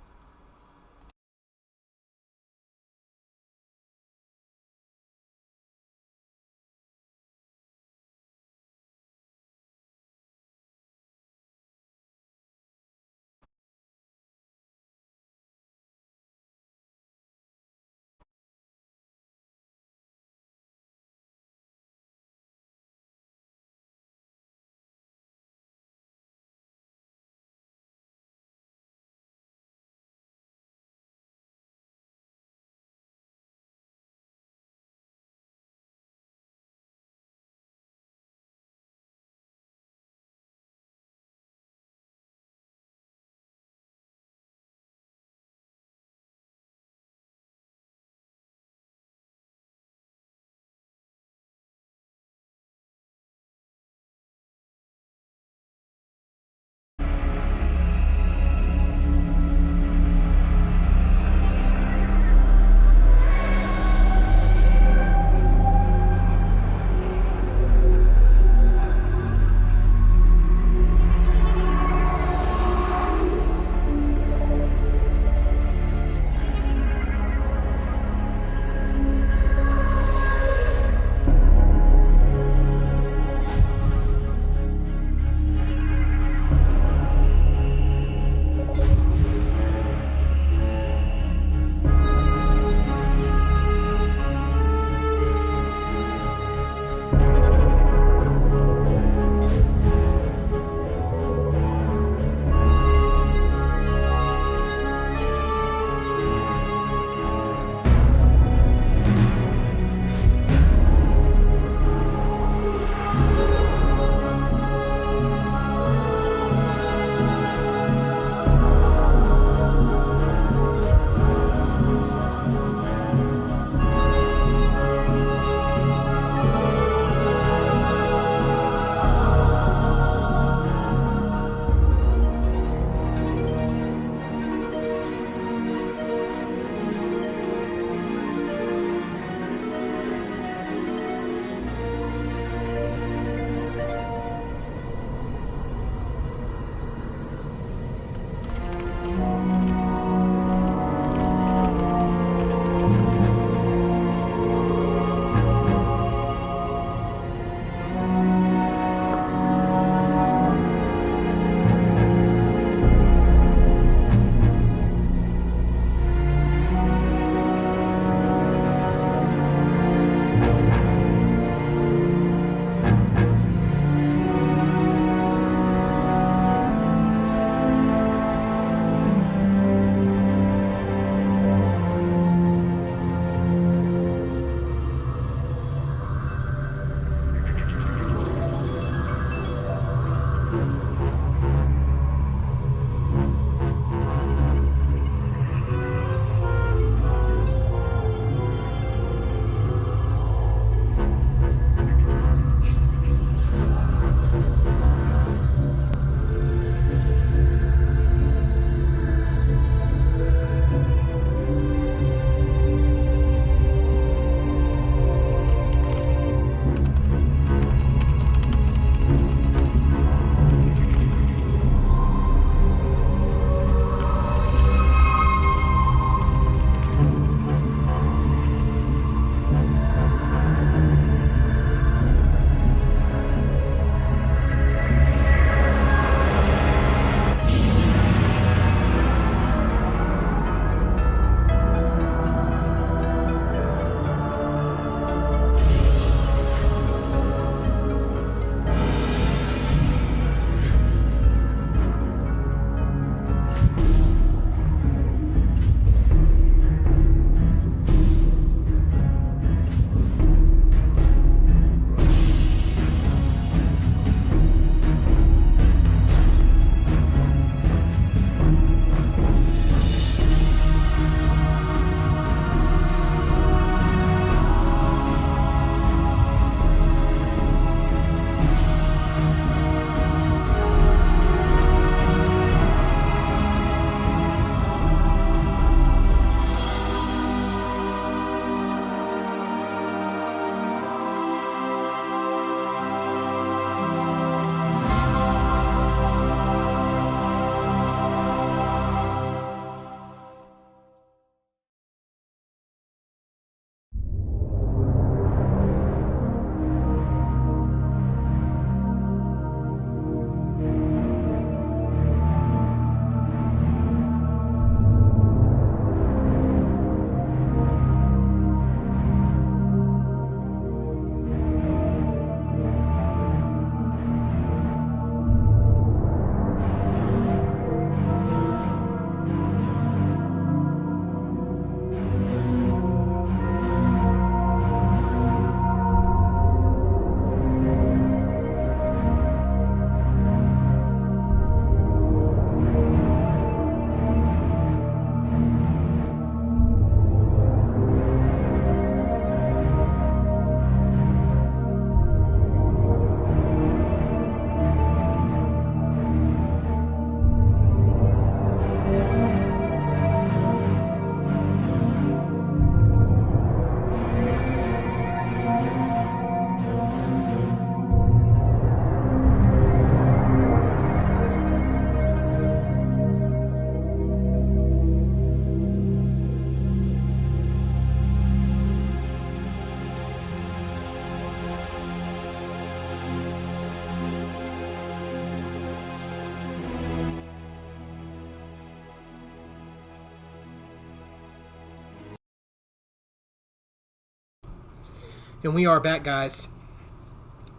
And we are back, guys.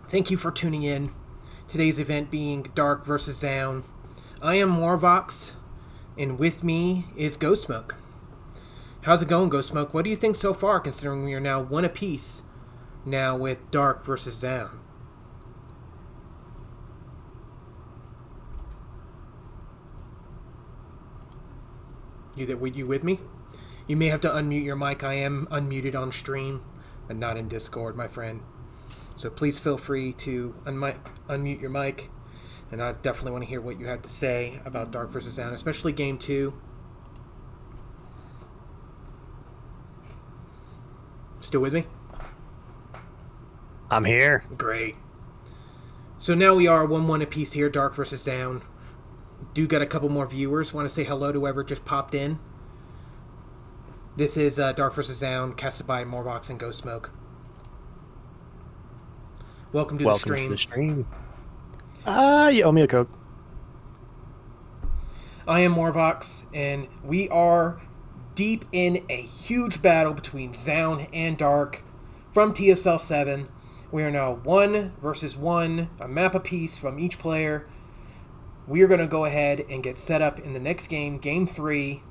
Thank you for tuning in. Today's event being Dark versus Zoun. I am MoreVox, and with me is Ghostsmoke. How's it going, Ghostsmoke? What do you think so far, considering we are now one apiece now with Dark versus Zoun? You with me? You may have to unmute your mic. I am unmuted on stream and not in Discord, my friend. So please feel free to unmute your mic. And I definitely want to hear what you have to say about Dark vs. Zoun, especially Game 2. Still with me? I'm here. Great. So now we are 1-1 apiece here, Dark vs. Zoun. Do got a couple more viewers. Want to say hello to whoever just popped in. This is Dark vs. Zoun, casted by MoreVox and Ghostsmoke. Welcome to the stream. You owe me a Coke. I am MoreVox, and we are deep in a huge battle between Zoun and Dark from TSL 7. We are now 1 versus 1, a map apiece from each player. We are going to go ahead and get set up in the next game, Game 3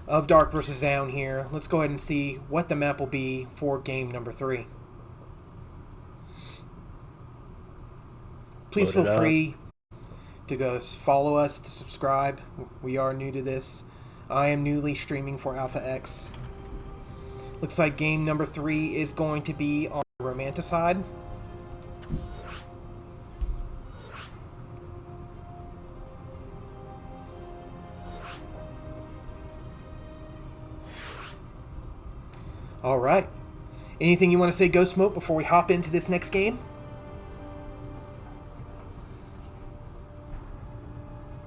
of Dark vs. Zoun here. Let's go ahead and see what the map will be for game number 3. Please feel free to go follow us, to subscribe. We are new to this. I am newly streaming for Alpha X. Looks like game number 3 is going to be on the Romanticide. All right. Anything you want to say, Ghostsmoke, before we hop into this next game?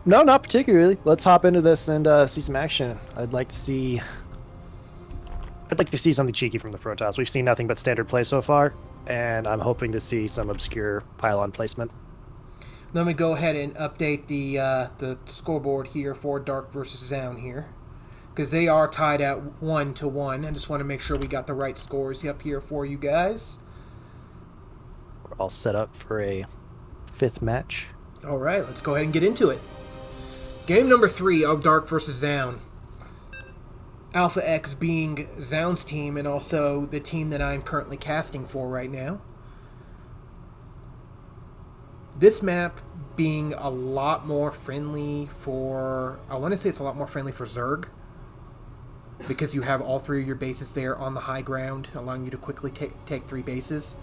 No, not particularly. Let's hop into this and see some action. I'd like to see something cheeky from the Protoss. We've seen nothing but standard play so far, and I'm hoping to see some obscure pylon placement. Let me go ahead and update the scoreboard here for Dark versus Zoun here, because they are tied at 1-1. I just want to make sure we got the right scores up here for you guys. We're all set up for a 5th match. All right, let's go ahead and get into it. Game number 3 of Dark vs. Zoun. Alpha X being Zoun's team and also the team that I'm currently casting for right now. This map being a lot more friendly for... I want to say it's a lot more friendly for Zerg, because you have all 3 of your bases there on the high ground, allowing you to quickly take 3 bases.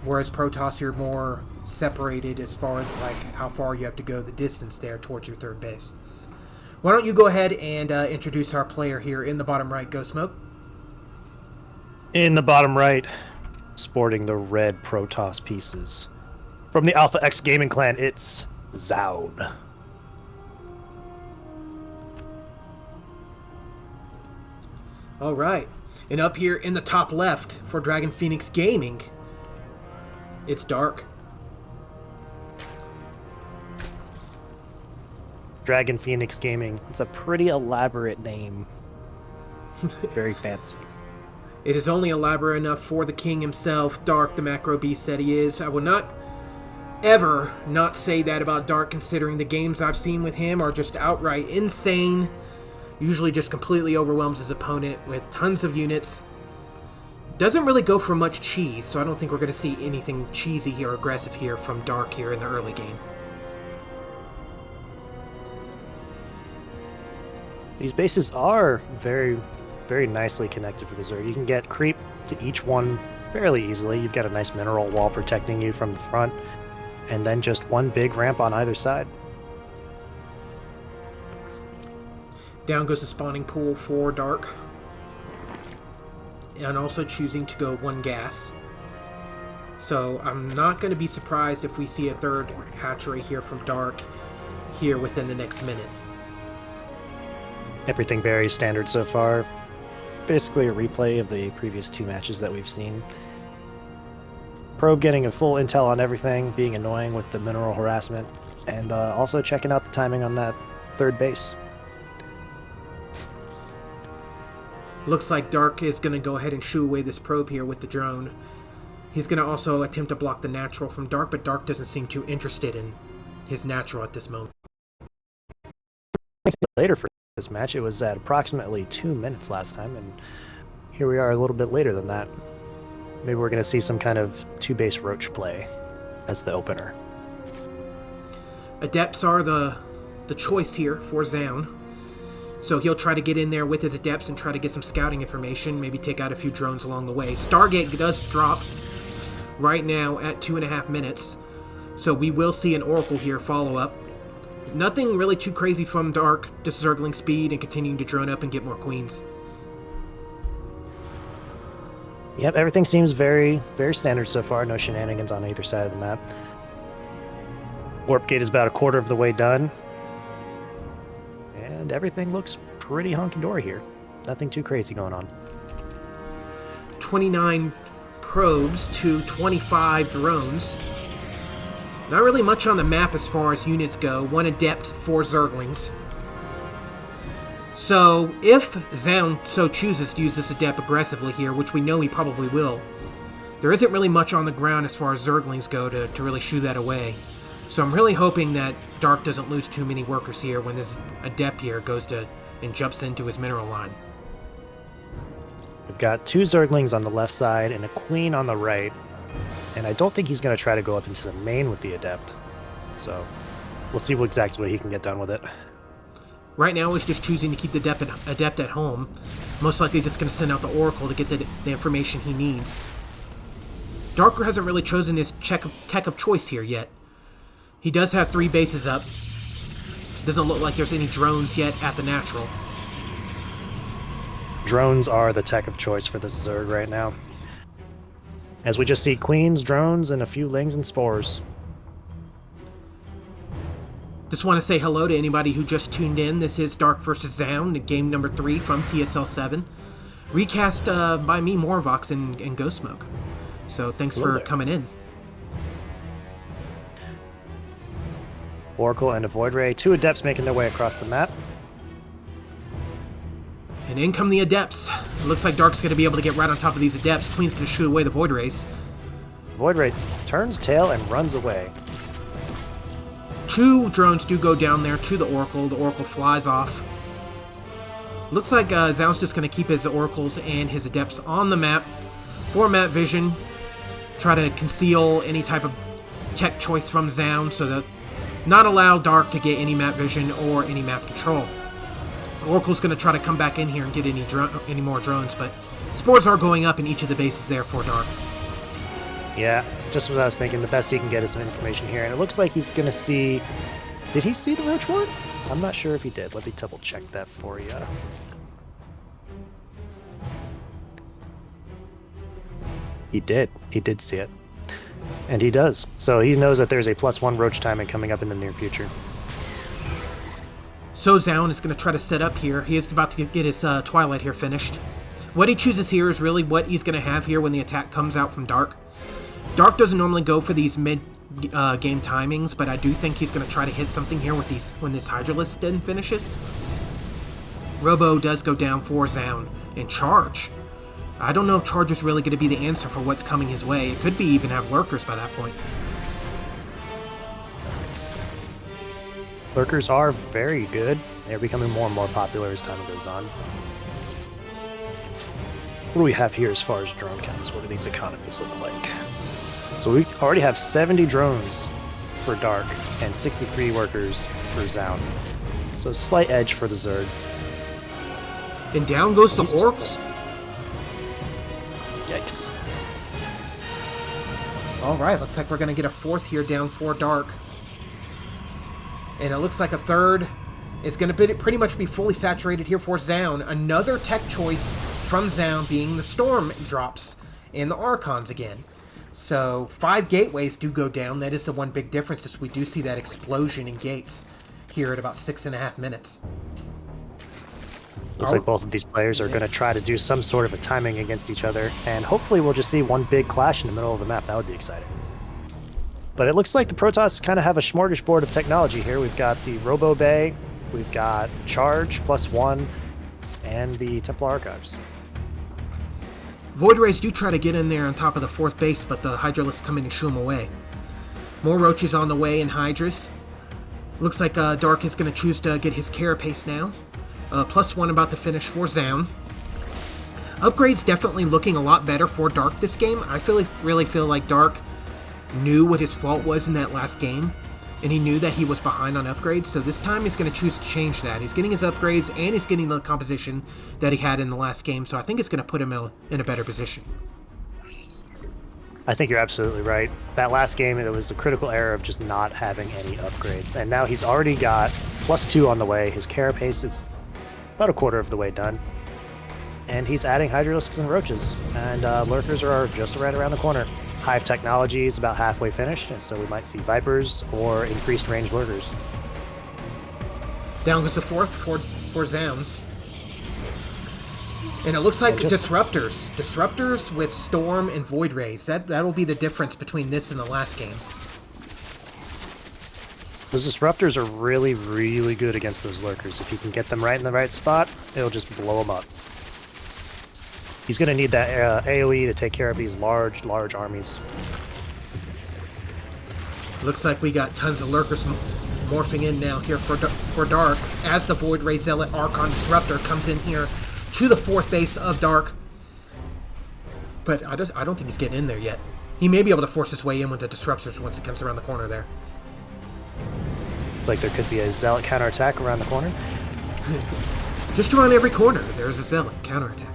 Whereas Protoss, you're more separated as far as like how far you have to go, the distance there towards your 3rd base. Why don't you go ahead and introduce our player here in the bottom right, Ghostsmoke? In the bottom right, sporting the red Protoss pieces. From the Alpha X Gaming Clan, it's Zoun. All right. And up here in the top left for Dragon Phoenix Gaming, it's Dark. Dragon Phoenix Gaming. It's a pretty elaborate name. Very fancy. It is only elaborate enough for the king himself, Dark, the macro beast that he is. I will not ever not say that about Dark, considering the games I've seen with him are just outright insane. Usually just completely overwhelms his opponent with tons of units. Doesn't really go for much cheese, so I don't think we're going to see anything cheesy or aggressive here from Dark here in the early game. These bases are very, very nicely connected for the Zerg. You can get creep to each one fairly easily. You've got a nice mineral wall protecting you from the front, and then just one big ramp on either side. Down goes the spawning pool for Dark. And also choosing to go 1 gas. So I'm not going to be surprised if we see a 3rd hatchery here from Dark here within the next minute. Everything very standard so far. Basically a replay of the previous 2 matches that we've seen. Probe getting a full intel on everything, being annoying with the mineral harassment, and also checking out the timing on that 3rd base. Looks like Dark is going to go ahead and shoo away this probe here with the drone. He's going to also attempt to block the natural from Dark, but Dark doesn't seem too interested in his natural at this moment. Later for this match, it was at approximately 2 minutes last time, and here we are a little bit later than that. Maybe we're going to see some kind of 2-base roach play as the opener. Adepts are the choice here for Zoun. So he'll try to get in there with his Adepts and try to get some scouting information, maybe take out a few drones along the way. Stargate does drop right now at 2.5 minutes, so we will see an Oracle here follow up. Nothing really too crazy from Dark, just circling speed and continuing to drone up and get more queens. Yep, everything seems very, very standard so far. No shenanigans on either side of the map. Warp gate is about a quarter of the way done. And everything looks pretty hunky-dory here. Nothing too crazy going on. 29 probes to 25 drones. Not really much on the map as far as units go. 1 Adept, 4 Zerglings. So, if Zoun so chooses to use this Adept aggressively here, which we know he probably will, there isn't really much on the ground as far as Zerglings go to really shoo that away. So I'm really hoping that Dark doesn't lose too many workers here when this Adept here goes to and jumps into his mineral line. We've got 2 Zerglings on the left side and a Queen on the right. And I don't think he's going to try to go up into the main with the Adept. So we'll see exactly what he can get done with it. Right now he's just choosing to keep the Adept at home. Most likely just going to send out the Oracle to get the information he needs. Darker hasn't really chosen his tech of choice here yet. He does have 3 bases up. Doesn't look like there's any drones yet at the natural. Drones are the tech of choice for this Zerg right now. As we just see queens, drones, and a few lings and spores. Just want to say hello to anybody who just tuned in. This is Dark vs. Zoun, game number 3 from TSL 7. Recast by me, MoreVox, and Ghostsmoke. So thanks for coming in. Oracle and a Void Ray. 2 Adepts making their way across the map. And in come the Adepts. It looks like Dark's going to be able to get right on top of these Adepts. Queen's going to shoot away the Void Rays. Void Ray turns tail and runs away. 2 drones do go down there to the Oracle. The Oracle flies off. Looks like Zoun's just going to keep his Oracles and his Adepts on the map for map vision. Try to conceal any type of tech choice from Zoun so that not allow Dark to get any map vision or any map control. Oracle's going to try to come back in here and get any more drones, but spores are going up in each of the bases there for Dark. Yeah, just what I was thinking. The best he can get is some information here, and it looks like he's going to see... Did he see the Roach Ward? I'm not sure if he did. Let me double check that for you. He did. He did see it. And he does. So he knows that there's a +1 Roach timing coming up in the near future. So Zoun is going to try to set up here. He is about to get his Twilight here finished. What he chooses here is really what he's going to have here when the attack comes out from Dark. Dark doesn't normally go for these mid-game timings, but I do think he's going to try to hit something here with these when this Hydralisk then finishes. Robo does go down for Zoun and Charge. I don't know if Charge is really going to be the answer for what's coming his way. It could be even have Lurkers by that point. Lurkers are very good. They're becoming more and more popular as time goes on. What do we have here as far as drone counts? What do these economies look like? So we already have 70 drones for Dark and 63 workers for Zoun. So slight edge for the Zerg. And down goes the Oracle. Yikes. Alright, looks like we're going to get a 4th here down for Dark. And it looks like a 3rd is going to pretty much be fully saturated here for Zoun. Another tech choice from Zoun being the Storm drops and the Archons again. So 5 gateways do go down. That is the one big difference, is we do see that explosion in gates here at about 6.5 minutes. Looks like both of these players are going to try to do some sort of a timing against each other, and hopefully we'll just see one big clash in the middle of the map. That would be exciting. But it looks like the Protoss kind of have a smorgasbord of technology here. We've got the Robo Bay, we've got Charge +1, and the Templar Archives. Void Rays do try to get in there on top of the 4th base, but the Hydralisks come in and shoo them away. More Roaches on the way in Hydras. Looks like Dark is going to choose to get his Carapace now. +1 about to finish for Zoun. Upgrades definitely looking a lot better for Dark this game. I really feel like Dark knew what his fault was in that last game, and he knew that he was behind on upgrades, so this time he's going to choose to change that. He's getting his upgrades, and he's getting the composition that he had in the last game, so I think it's going to put him in a better position. I think you're absolutely right. That last game, it was a critical error of just not having any upgrades, and now he's already got +2 on the way. His Carapace is about a quarter of the way done, and he's adding Hydralisks and Roaches, and Lurkers are just right around the corner. Hive technology is about halfway finished, and so we might see Vipers or increased range Lurkers. Down goes the 4th for Zoun. And it looks like Disruptors. Disruptors with Storm and Void Rays. That'll be the difference between this and the last game. Those Disruptors are really, really good against those Lurkers. If you can get them right in the right spot, it'll just blow them up. He's going to need that AoE to take care of these large armies. Looks like we got tons of Lurkers morphing in now here for Dark, as the Void Ray Zealot Archon Disruptor comes in here to the 4th base of Dark. But I don't think he's getting in there yet. He may be able to force his way in with the Disruptors once it comes around the corner there. Like there could be a Zealot counterattack around the corner. Just around every corner, there is a Zealot counterattack.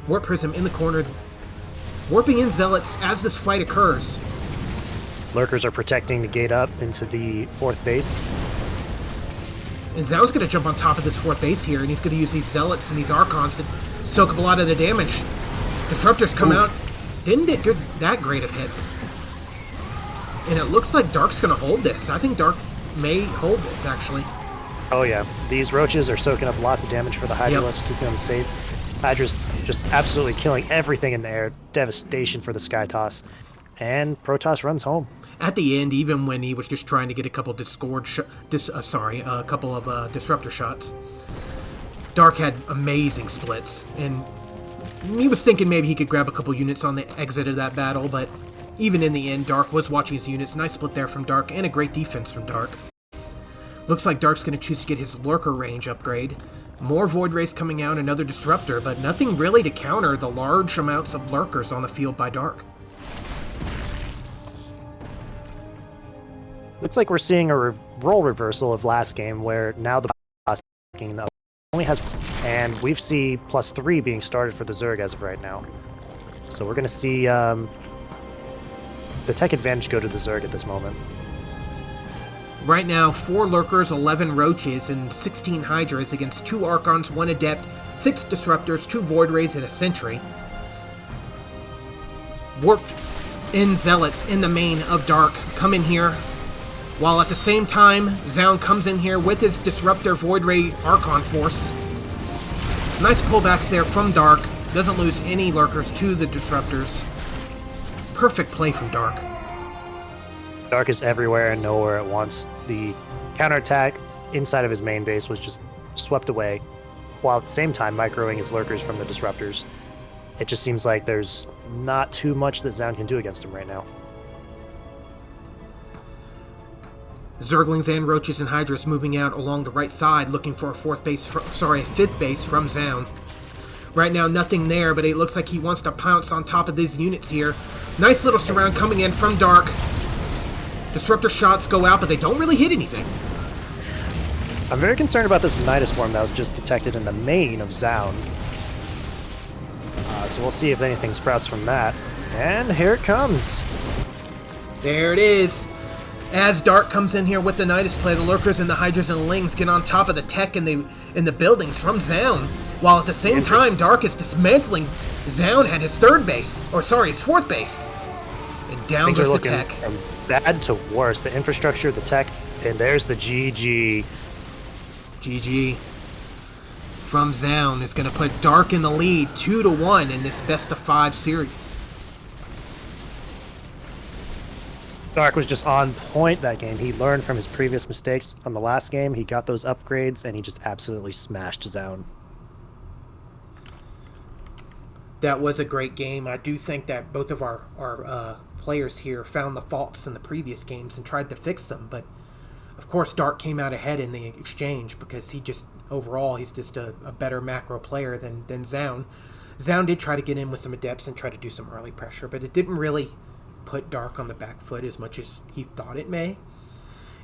Warp Prism in the corner, warping in Zealots as this fight occurs. Lurkers are protecting the gate up into the 4th base. And Zoun's going to jump on top of this 4th base here, and he's going to use these Zealots and these Archons to soak up a lot of the damage. Disruptors come out, didn't get that great of hits. And it looks like Dark's going to hold this. I think Dark may hold this, actually. Oh yeah, these Roaches are soaking up lots of damage for the Hydralisk, keeping them safe. Hydra's just absolutely killing everything in the air. Devastation for the Sky Toss. And Protoss runs home. At the end, even when he was just trying to get a couple disruptor shots, Dark had amazing splits, and he was thinking maybe he could grab a couple units on the exit of that battle, but even in the end, Dark was watching his units. Nice split there from Dark, and a great defense from Dark. Looks like Dark's going to choose to get his Lurker range upgrade. More Void Rays coming out, another Disruptor, but nothing really to counter the large amounts of Lurkers on the field by Dark. Looks like we're seeing a role reversal of last game, where now the boss only has, and we've seen +3 being started for the Zerg as of right now. So we're going to see the tech advantage go to the Zerg at this moment. Right now, 4 Lurkers, 11 Roaches, and 16 Hydras against 2 Archons, 1 Adept, 6 Disruptors, 2 Void Rays, and a Sentry. Warped in Zealots in the main of Dark come in here, while at the same time, Zoun comes in here with his Disruptor Void Ray Archon force. Nice pullbacks there from Dark. Doesn't lose any Lurkers to the Disruptors. Perfect play from Dark. Dark is everywhere and nowhere at once. The counterattack inside of his main base was just swept away, while at the same time microing his Lurkers from the Disruptors. It just seems like there's not too much that Zoun can do against him right now. Zerglings and Roaches and Hydras moving out along the right side, looking for a 5th base from Zoun. Right now, nothing there, but it looks like he wants to pounce on top of these units here. Nice little surround coming in from Dark. Disruptor shots go out, but they don't really hit anything. I'm very concerned about this Nidus Worm that was just detected in the main of Zoun. So we'll see if anything sprouts from that. And here it comes. There it is. As Dark comes in here with the Nidus play, the Lurkers and the Hydras and the Lings get on top of the tech and the buildings from Zoun, while at the same time Dark is dismantling. Zoun had his 4th base. And down goes the tech. From bad to worse. The infrastructure, the tech, and there's the GG. GG from Zoun is going to put Dark in the lead 2-1 in this best-of-5 series. Dark was just on point that game. He learned from his previous mistakes from the last game. He got those upgrades, and he just absolutely smashed Zoun. That was a great game. I do think that both of our players here found the faults in the previous games and tried to fix them, but of course Dark came out ahead in the exchange because he's just a better macro player than Zoun. Zoun did try to get in with some adepts and try to do some early pressure, but it didn't really put Dark on the back foot as much as he thought it may.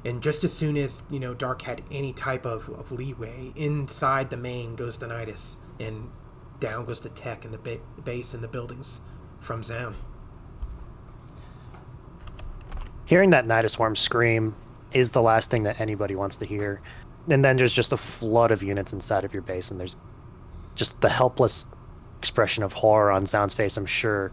And just as soon as, Dark had any type of leeway, inside the main goes the Nidus, and down goes the tech and the base and the buildings from Zoun. Hearing that Nidus Swarm scream is the last thing that anybody wants to hear. And then there's just a flood of units inside of your base, and there's just the helpless expression of horror on Zoun's face, I'm sure.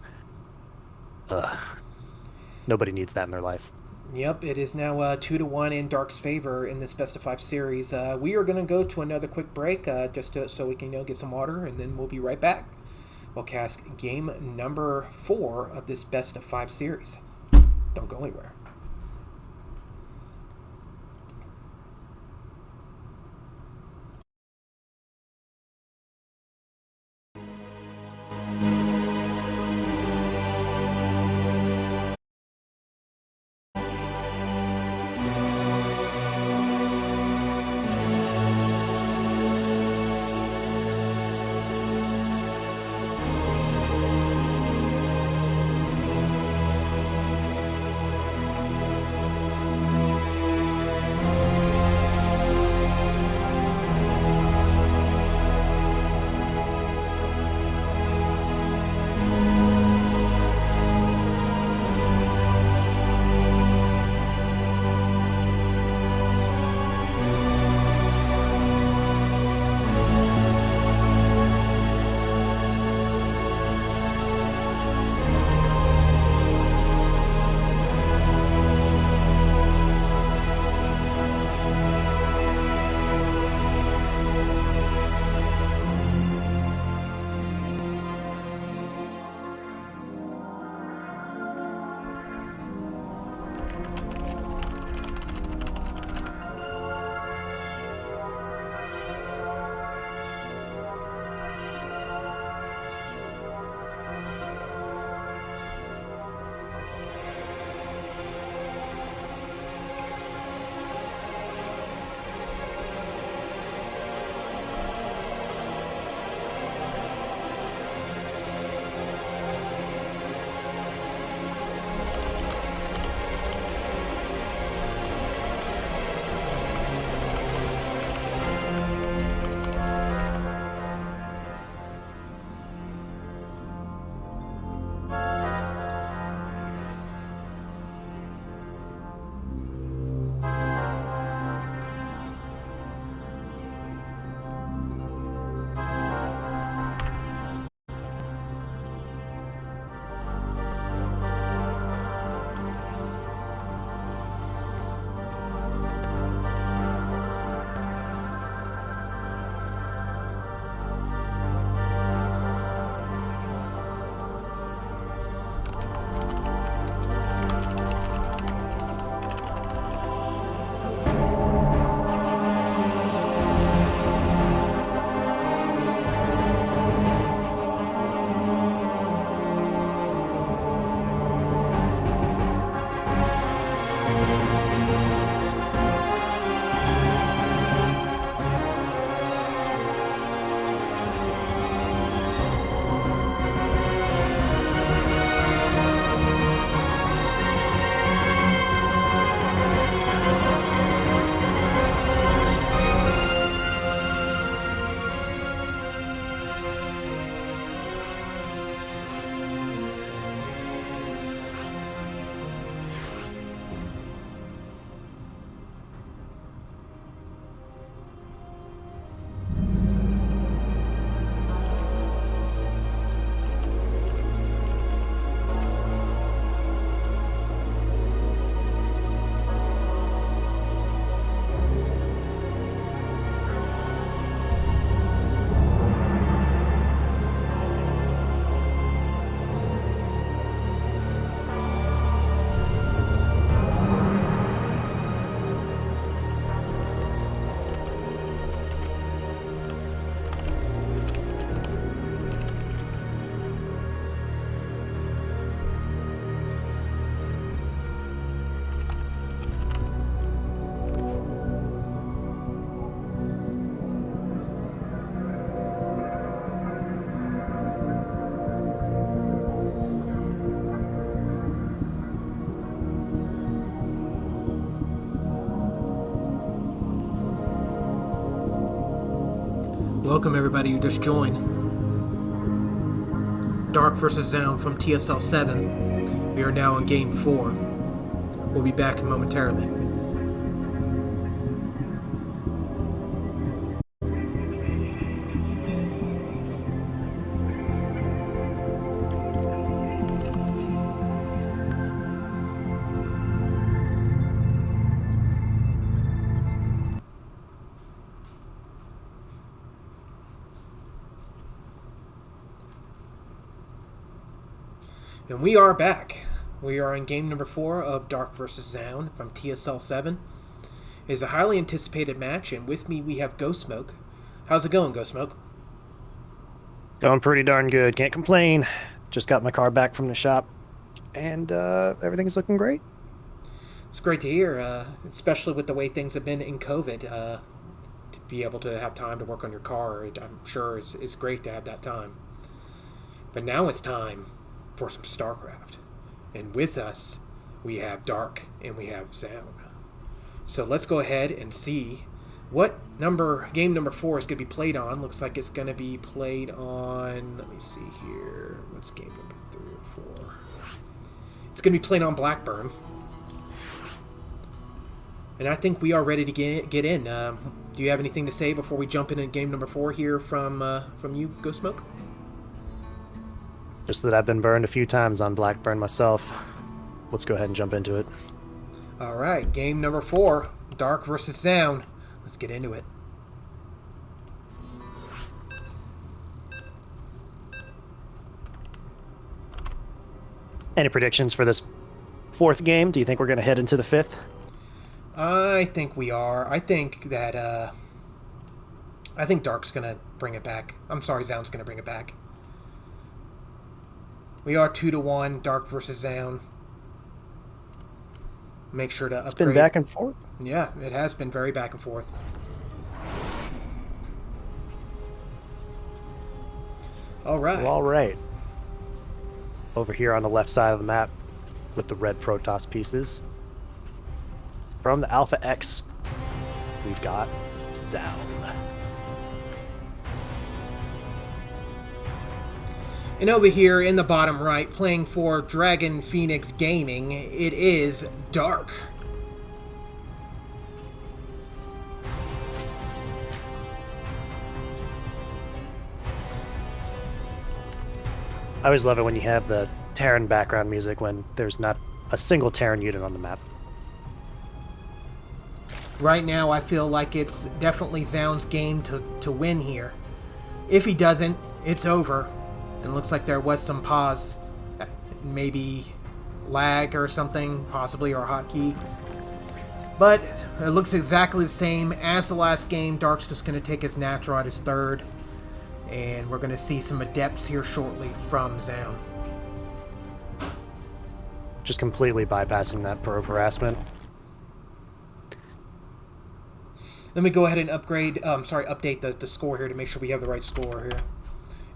Nobody needs that in their life. Yep, it is now 2-1 in Dark's favor in this best of 5 series. We are going to go to another quick break so we can get some water, and then we'll be right back. We'll cast game number 4 of this best of 5 series. Don't go anywhere. Welcome everybody who just joined. Dark versus Zoun from TSL 7. We are now in Game 4. We'll be back momentarily. And we are back. We are in game number 4 of Dark vs. Zoun from TSL 7. It is a highly anticipated match, and with me we have Ghostsmoke. How's it going, Ghostsmoke? Going pretty darn good. Can't complain. Just got my car back from the shop, and everything's looking great. It's great to hear, especially with the way things have been in COVID. To be able to have time to work on your car, I'm sure it's great to have that time. But now it's time for some StarCraft. And with us, we have Dark and we have Zoun. So let's go ahead and see what game number 4 is going to be played on. Looks like it's going to be played on, let me see here, what's game number 3 or 4? It's going to be played on Blackburn. And I think we are ready to get in. Do you have anything to say before we jump into game number 4 here from you, Ghostsmoke? Just that I've been burned a few times on Blackburn myself. Let's go ahead and jump into it. All right, game number 4, Dark versus Zoun. Let's get into it. Any predictions for this 4th game? Do you think we're going to head into the 5th? I think we are. I think that I think Dark's going to bring it back. I'm sorry, Zoun's going to bring it back. We are 2-1, Dark versus Zoun. Make sure to upgrade. It's been back and forth. Yeah, it has been very back and forth. All right. Well, all right. Over here on the left side of the map with the red Protoss pieces. From the Alpha X, we've got Zoun. And over here in the bottom right, playing for Dragon Phoenix Gaming, it is Dark. I always love it when you have the Terran background music when there's not a single Terran unit on the map. Right now, I feel like it's definitely Zoun's game to win here. If he doesn't, it's over. It looks like there was some pause, maybe lag or something, possibly, or hotkey. But it looks exactly the same as the last game. Dark's just going to take his natural at his 3rd. And we're going to see some adepts here shortly from Zoun. Just completely bypassing that probe harassment. Let me go ahead and update the score here to make sure we have the right score here.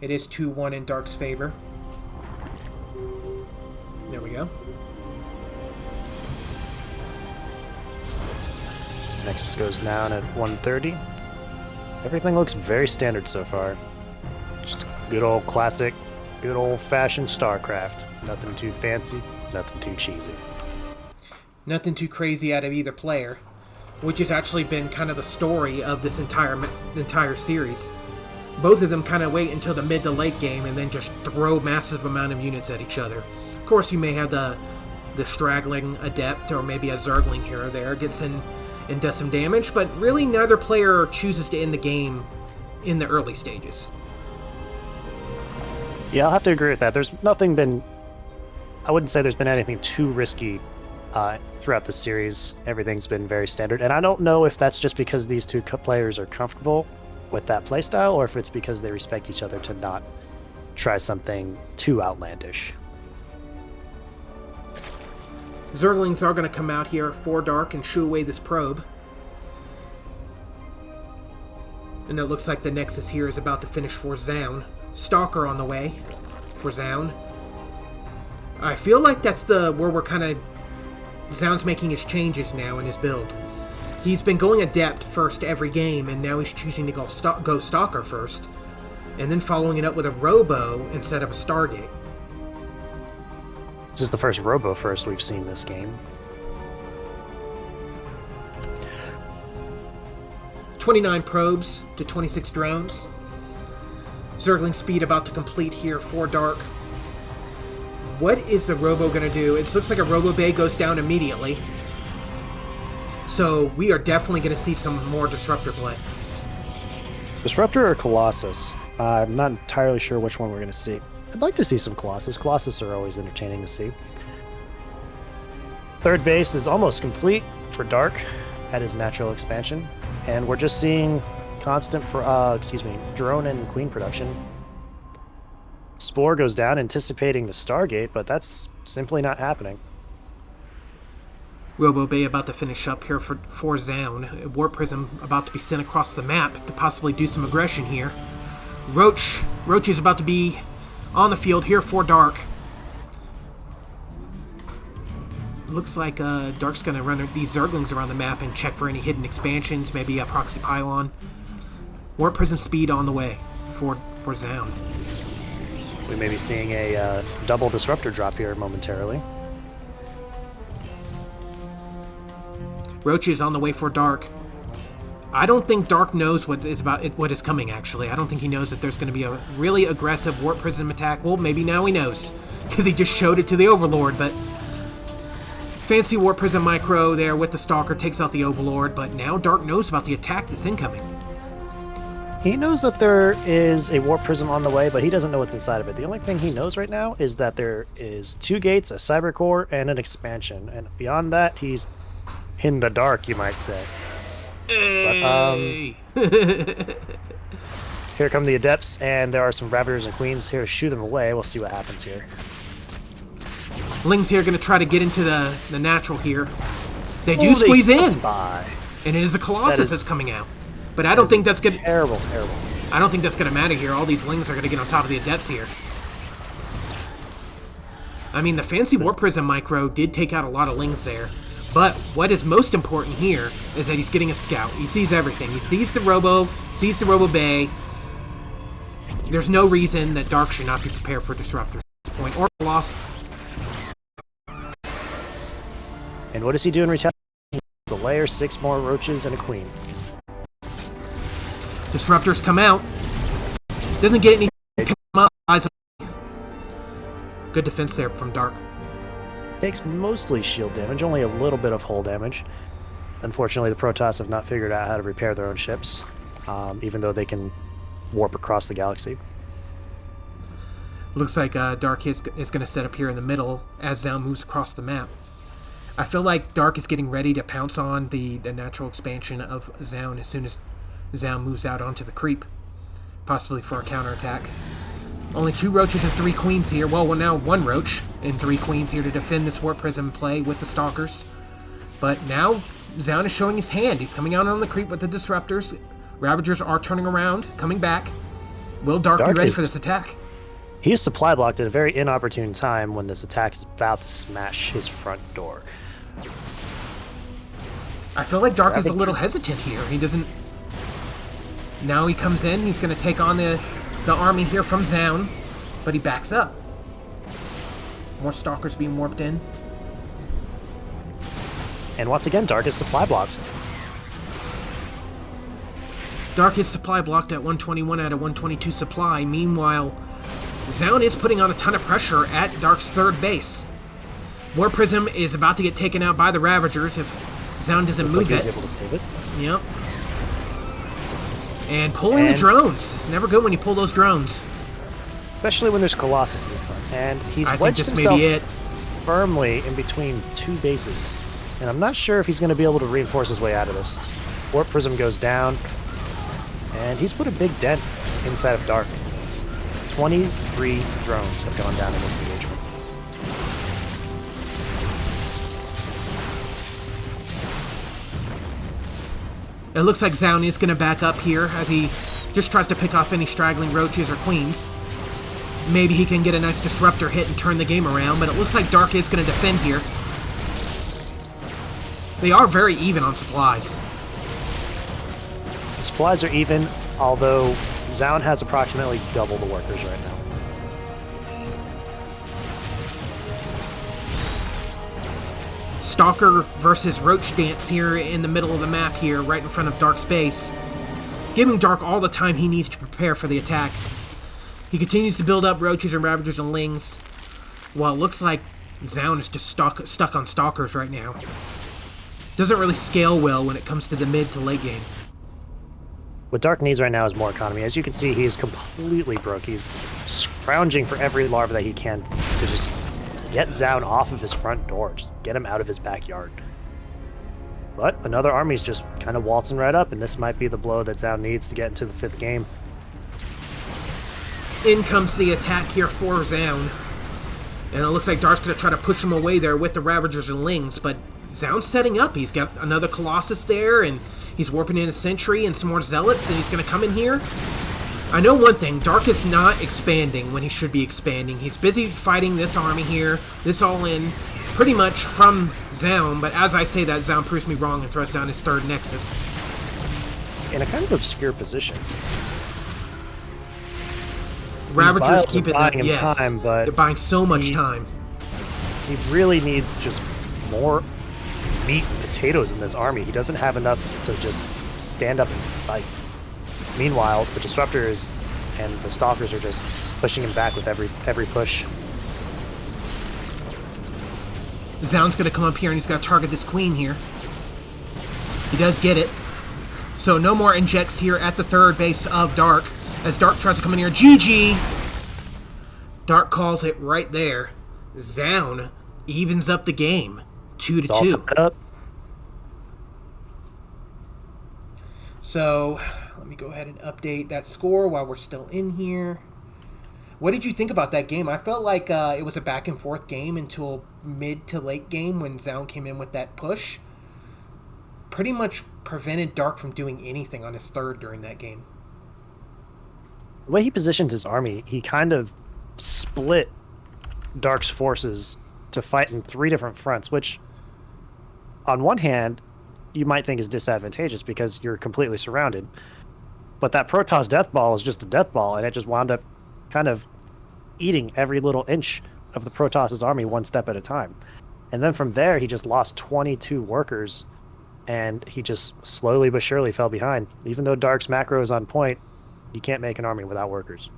It is 2-1 in Dark's favor. There we go. Nexus goes down at 130. Everything looks very standard so far. Just good old classic, good old-fashioned StarCraft. Nothing too fancy, nothing too cheesy. Nothing too crazy out of either player, which has actually been kind of the story of this entire series. Both of them kind of wait until the mid to late game and then just throw massive amount of units at each other. Of course, you may have the straggling adept or maybe a zergling here or there gets in and does some damage, but really neither player chooses to end the game in the early stages. Yeah, I'll have to agree with that. There's nothing been... I wouldn't say there's been anything too risky throughout the series. Everything's been very standard, and I don't know if that's just because these two players are comfortable with that playstyle, or if it's because they respect each other to not try something too outlandish. Zerglings are going to come out here for Dark and shoo away this probe. And it looks like the Nexus here is about to finish for Zoun. Stalker on the way for Zoun. I feel like that's where we're kind of... Zoun's making his changes now in his build. He's been going Adept first every game, and now he's choosing to go Stalker first, and then following it up with a Robo instead of a Stargate. This is the first Robo first we've seen this game. 29 probes to 26 drones. Zergling speed about to complete here for Dark. What is the Robo going to do? It looks like a Robo Bay goes down immediately. So we are definitely going to see some more Disruptor play. Disruptor or Colossus? I'm not entirely sure which one we're going to see. I'd like to see some Colossus. Colossus are always entertaining to see. Third base is almost complete for Dark at his natural expansion. And we're just seeing constant, drone and queen production. Spore goes down, anticipating the Stargate, but that's simply not happening. Robo Bay about to finish up here for Zoun. Warp Prism about to be sent across the map to possibly do some aggression here. Roach is about to be on the field here for Dark. Looks like Dark's going to run these Zerglings around the map and check for any hidden expansions, maybe a proxy pylon. Warp Prism speed on the way for Zoun. We may be seeing a double Disruptor drop here momentarily. Roach is on the way for Dark. I don't think Dark knows what is coming, actually. I don't think he knows that there's going to be a really aggressive Warp Prism attack. Well, maybe now he knows, because he just showed it to the Overlord, but fancy Warp Prism Micro there with the Stalker takes out the Overlord, but now Dark knows about the attack that's incoming. He knows that there is a Warp Prism on the way, but he doesn't know what's inside of it. The only thing he knows right now is that there is 2 gates, a Cyber Core, and an expansion. And beyond that, he's in the dark, you might say. Hey. But, here come the Adepts, and there are some Ravagers and Queens here to shoo them away. We'll see what happens here. Lings here going to try to get into the natural here. They do squeeze in. And it is a Colossus that's coming out. But I don't think that's going to... Terrible. I don't think that's going to matter here. All these Lings are going to get on top of the Adepts here. I mean, the fancy Warp Prism Micro did take out a lot of Lings there. But what is most important here is that he's getting a scout. He sees everything. He sees the Robo Bay. There's no reason that Dark should not be prepared for Disruptor at this point, or Colossus. And what does he do in retaliation? A layer, 6 more Roaches, and a Queen. Disruptors come out. Doesn't get any. Pick them up. Eyes on. Good defense there from Dark. Takes mostly shield damage, only a little bit of hull damage. Unfortunately, the Protoss have not figured out how to repair their own ships, even though they can warp across the galaxy. Looks like Dark is going to set up here in the middle as Zoun moves across the map. I feel like Dark is getting ready to pounce on the natural expansion of Zoun as soon as Zoun moves out onto the creep, possibly for a counterattack. Only 2 Roaches and 3 Queens here. Well, now 1 Roach and 3 Queens here to defend this Warp Prism play with the Stalkers. But now Zoun is showing his hand. He's coming out on the creep with the Disruptors. Ravagers are turning around, coming back. Will Dark be ready for this attack? He is supply blocked at a very inopportune time when this attack is about to smash his front door. I feel like Dark is a little hesitant here. He doesn't... Now he comes in. He's going to take on the army here from Zoun, but he backs up. More Stalkers being warped in. And once again, Dark is supply blocked. Dark is supply blocked at 121 out of 122 supply. Meanwhile, Zoun is putting on a ton of pressure at Dark's third base. Warp Prism is about to get taken out by the Ravagers if Zoun doesn't move it. He's able to save it. Yep. And pulling the drones. It's never good when you pull those drones. Especially when there's Colossus in the front. And he's wedged this himself may be it. firmly in between 2 bases. And I'm not sure if he's going to be able to reinforce his way out of this. Warp Prism goes down. And he's put a big dent inside of Dark. 23 drones have gone down in this engagement. It looks like Zoun is going to back up here as he just tries to pick off any straggling Roaches or Queens. Maybe he can get a nice Disruptor hit and turn the game around, but it looks like Dark is going to defend here. They are very even on supplies. Supplies are even, although Zoun has approximately double the workers right now. Stalker versus Roach Dance here in the middle of the map here, right in front of Dark's base. Giving Dark all the time he needs to prepare for the attack. He continues to build up Roaches and Ravagers and Lings, while it looks like Zoun is just stuck on Stalkers right now. Doesn't really scale well when it comes to the mid to late game. What Dark needs right now is more economy. As you can see, he's completely broke. He's scrounging for every larva that he can to just get Zoun off of his front door. Just get him out of his backyard. But another army's just kind of waltzing right up, and this might be the blow that Zoun needs to get into the 5th game. In comes the attack here for Zoun. And it looks like Dark's going to try to push him away there with the Ravagers and Lings, but Zoun's setting up. He's got another Colossus there, and he's warping in a Sentry and some more Zealots, and he's going to come in here. I know one thing, Dark is not expanding when he should be expanding. He's busy fighting this army here, this all-in, pretty much from Zoun, but as I say that, Zoun proves me wrong and throws down his 3rd Nexus. In a kind of obscure position. Ravagers keep it buying him yes, time, but they're buying so much time. He really needs just more meat and potatoes in this army. He doesn't have enough to just stand up and fight. Meanwhile, the Disruptors and the Stalkers are just pushing him back with every push. Zoun's going to come up here and he's got to target this Queen here. He does get it. So no more injects here at the 3rd base of Dark. As Dark tries to come in here. GG! Dark calls it right there. Zoun evens up the game. 2-2. Up. So let me go ahead and update that score while we're still in here. What did you think about that game? I felt like it was a back and forth game until mid to late game when Zoun came in with that push. Pretty much prevented Dark from doing anything on his 3rd during that game. The way he positioned his army, he kind of split Dark's forces to fight in 3 different fronts, which on one hand, you might think is disadvantageous because you're completely surrounded. But that Protoss death ball is just a death ball, and it just wound up kind of eating every little inch of the Protoss's army one step at a time. And then from there, he just lost 22 workers, and he just slowly but surely fell behind. Even though Dark's macro is on point, you can't make an army without workers.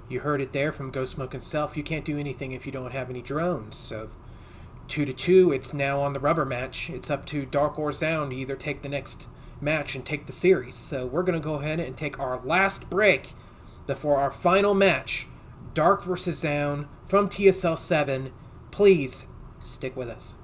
You heard it there from Ghostsmoke himself. You can't do anything if you don't have any drones. So 2-2, it's now on the rubber match. It's up to Dark or Zoun to either take the next match and take the series. So we're going to go ahead and take our last break before our final match. Dark versus Zoun from TSL 7. Please stick with us.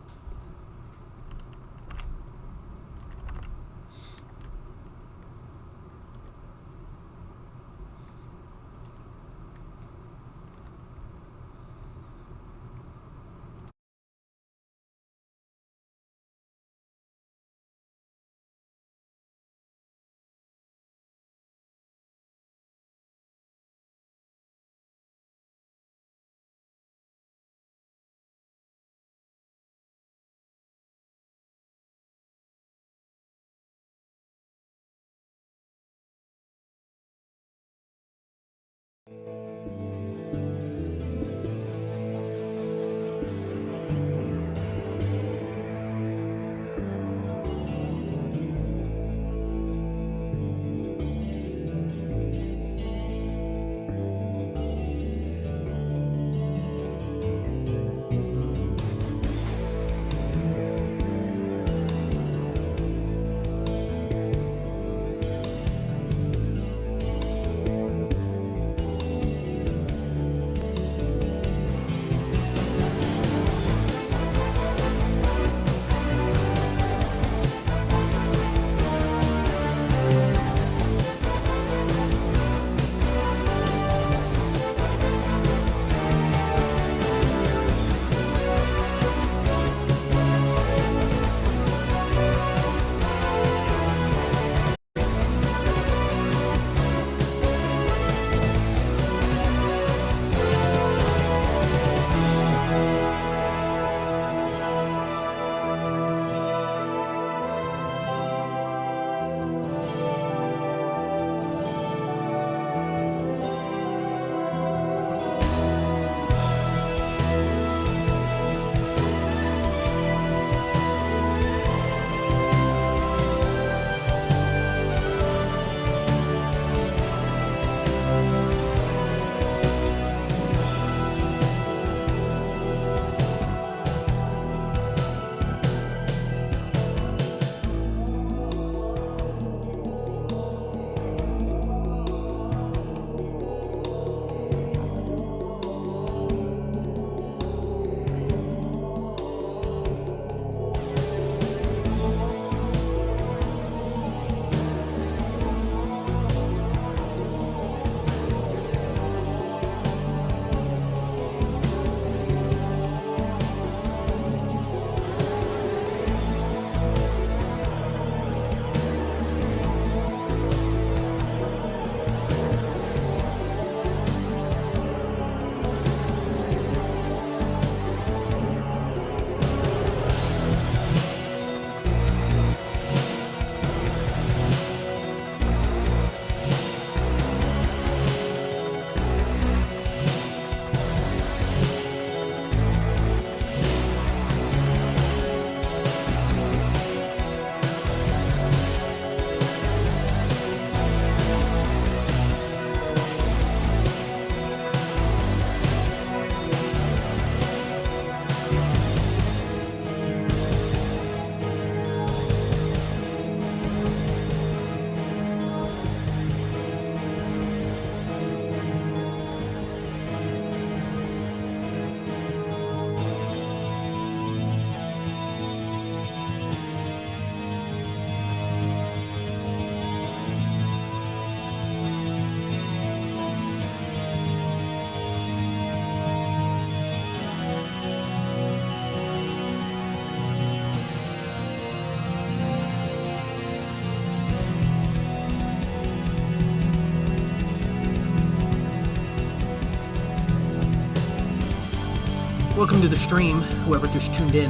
Welcome to the stream, whoever just tuned in.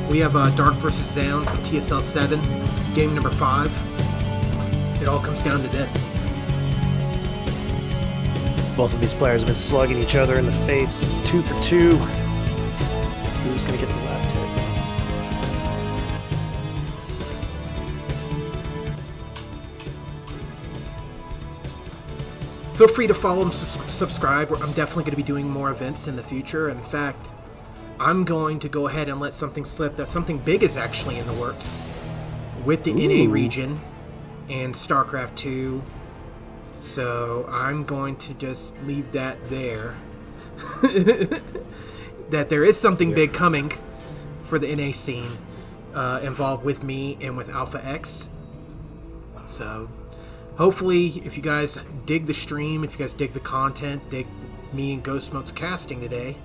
We have Dark versus Zoun from TSL 7, game number 5. It all comes down to this. Both of these players have been slugging each other in the face, 2 for 2. Who's going to get the last hit? Feel free to follow and subscribe. I'm definitely going to be doing more events in the future. In fact, I'm going to go ahead and let something slip that something big is actually in the works with the NA region and StarCraft 2. So I'm going to just leave that there. That there is something big coming for the NA scene involved with me and with Alpha X. So hopefully, if you guys dig the stream, if you guys dig the content, dig me and Ghostsmoke's casting today,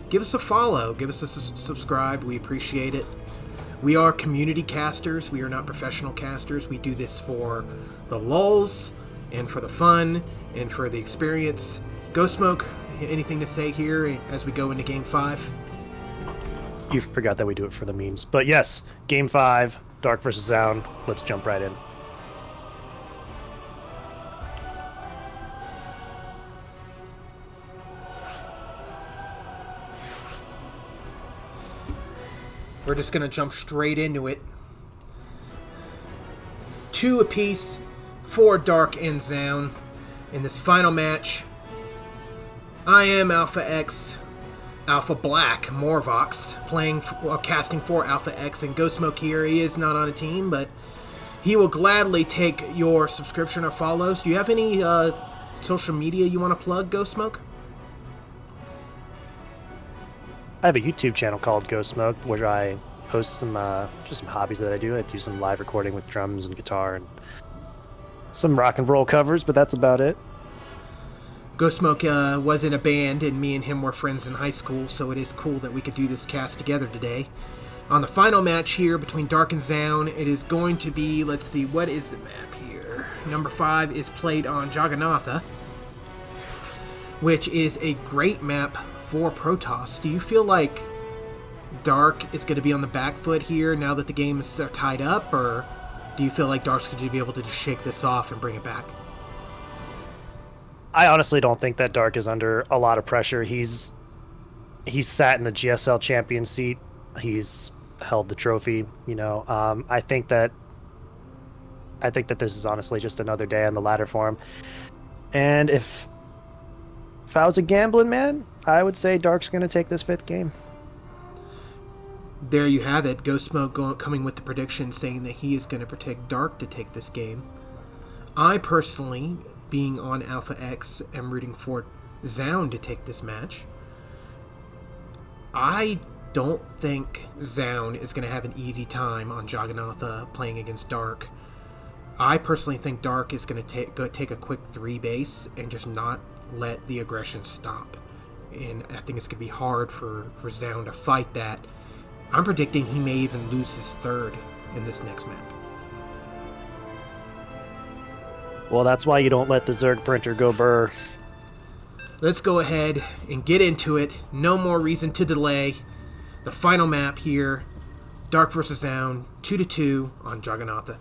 give us a follow, give us a subscribe. We appreciate it. We are community casters. We are not professional casters. We do this for the lulz and for the fun and for the experience. Ghostsmoke, anything to say here as we go into Game 5? You forgot that we do it for the memes. But yes, Game 5, Dark versus Zoun. Let's jump right in. We're just going to jump straight into it. 2 apiece for Dark and Zoun in this final match. I am Alpha X, Alpha Black, MoreVox, casting for Alpha X, and Ghostsmoke here. He is not on a team, but he will gladly take your subscription or follows. Do you have any social media you want to plug, Ghostsmoke? I have a YouTube channel called Ghostsmoke where I post some just some hobbies that I do. I do some live recording with drums and guitar and some rock and roll covers, but that's about it. Ghostsmoke was in a band, and me and him were friends in high school, so it is cool that we could do this cast together today. On the final match here between Dark and Zoun, it is going to be, let's see, what is the map here? Number 5 is played on Jagannatha, which is a great map for Protoss. Do you feel like Dark is going to be on the back foot here now that the games are tied up, or do you feel like Dark's going to be able to just shake this off and bring it back? I honestly don't think that Dark is under a lot of pressure. He's sat in the GSL champion seat. He's held the trophy. You know, I think that this is honestly just another day on the ladder for him. And if I was a gambling man, I would say Dark's going to take this 5th game. There you have it. Ghostsmoke coming with the prediction saying that he is going to protect Dark to take this game. I personally, being on Alpha X, am rooting for Zoun to take this match. I don't think Zoun is going to have an easy time on Jagannatha playing against Dark. I personally think Dark is going to take a quick 3 base and just not let the aggression stop. And I think it's going to be hard for Zoun to fight that. I'm predicting he may even lose his 3rd in this next map. Well, that's why you don't let the Zerg printer go burr. Let's go ahead and get into it. No more reason to delay. The final map here, Dark vs. Zoun, 2-2 on Jagannatha.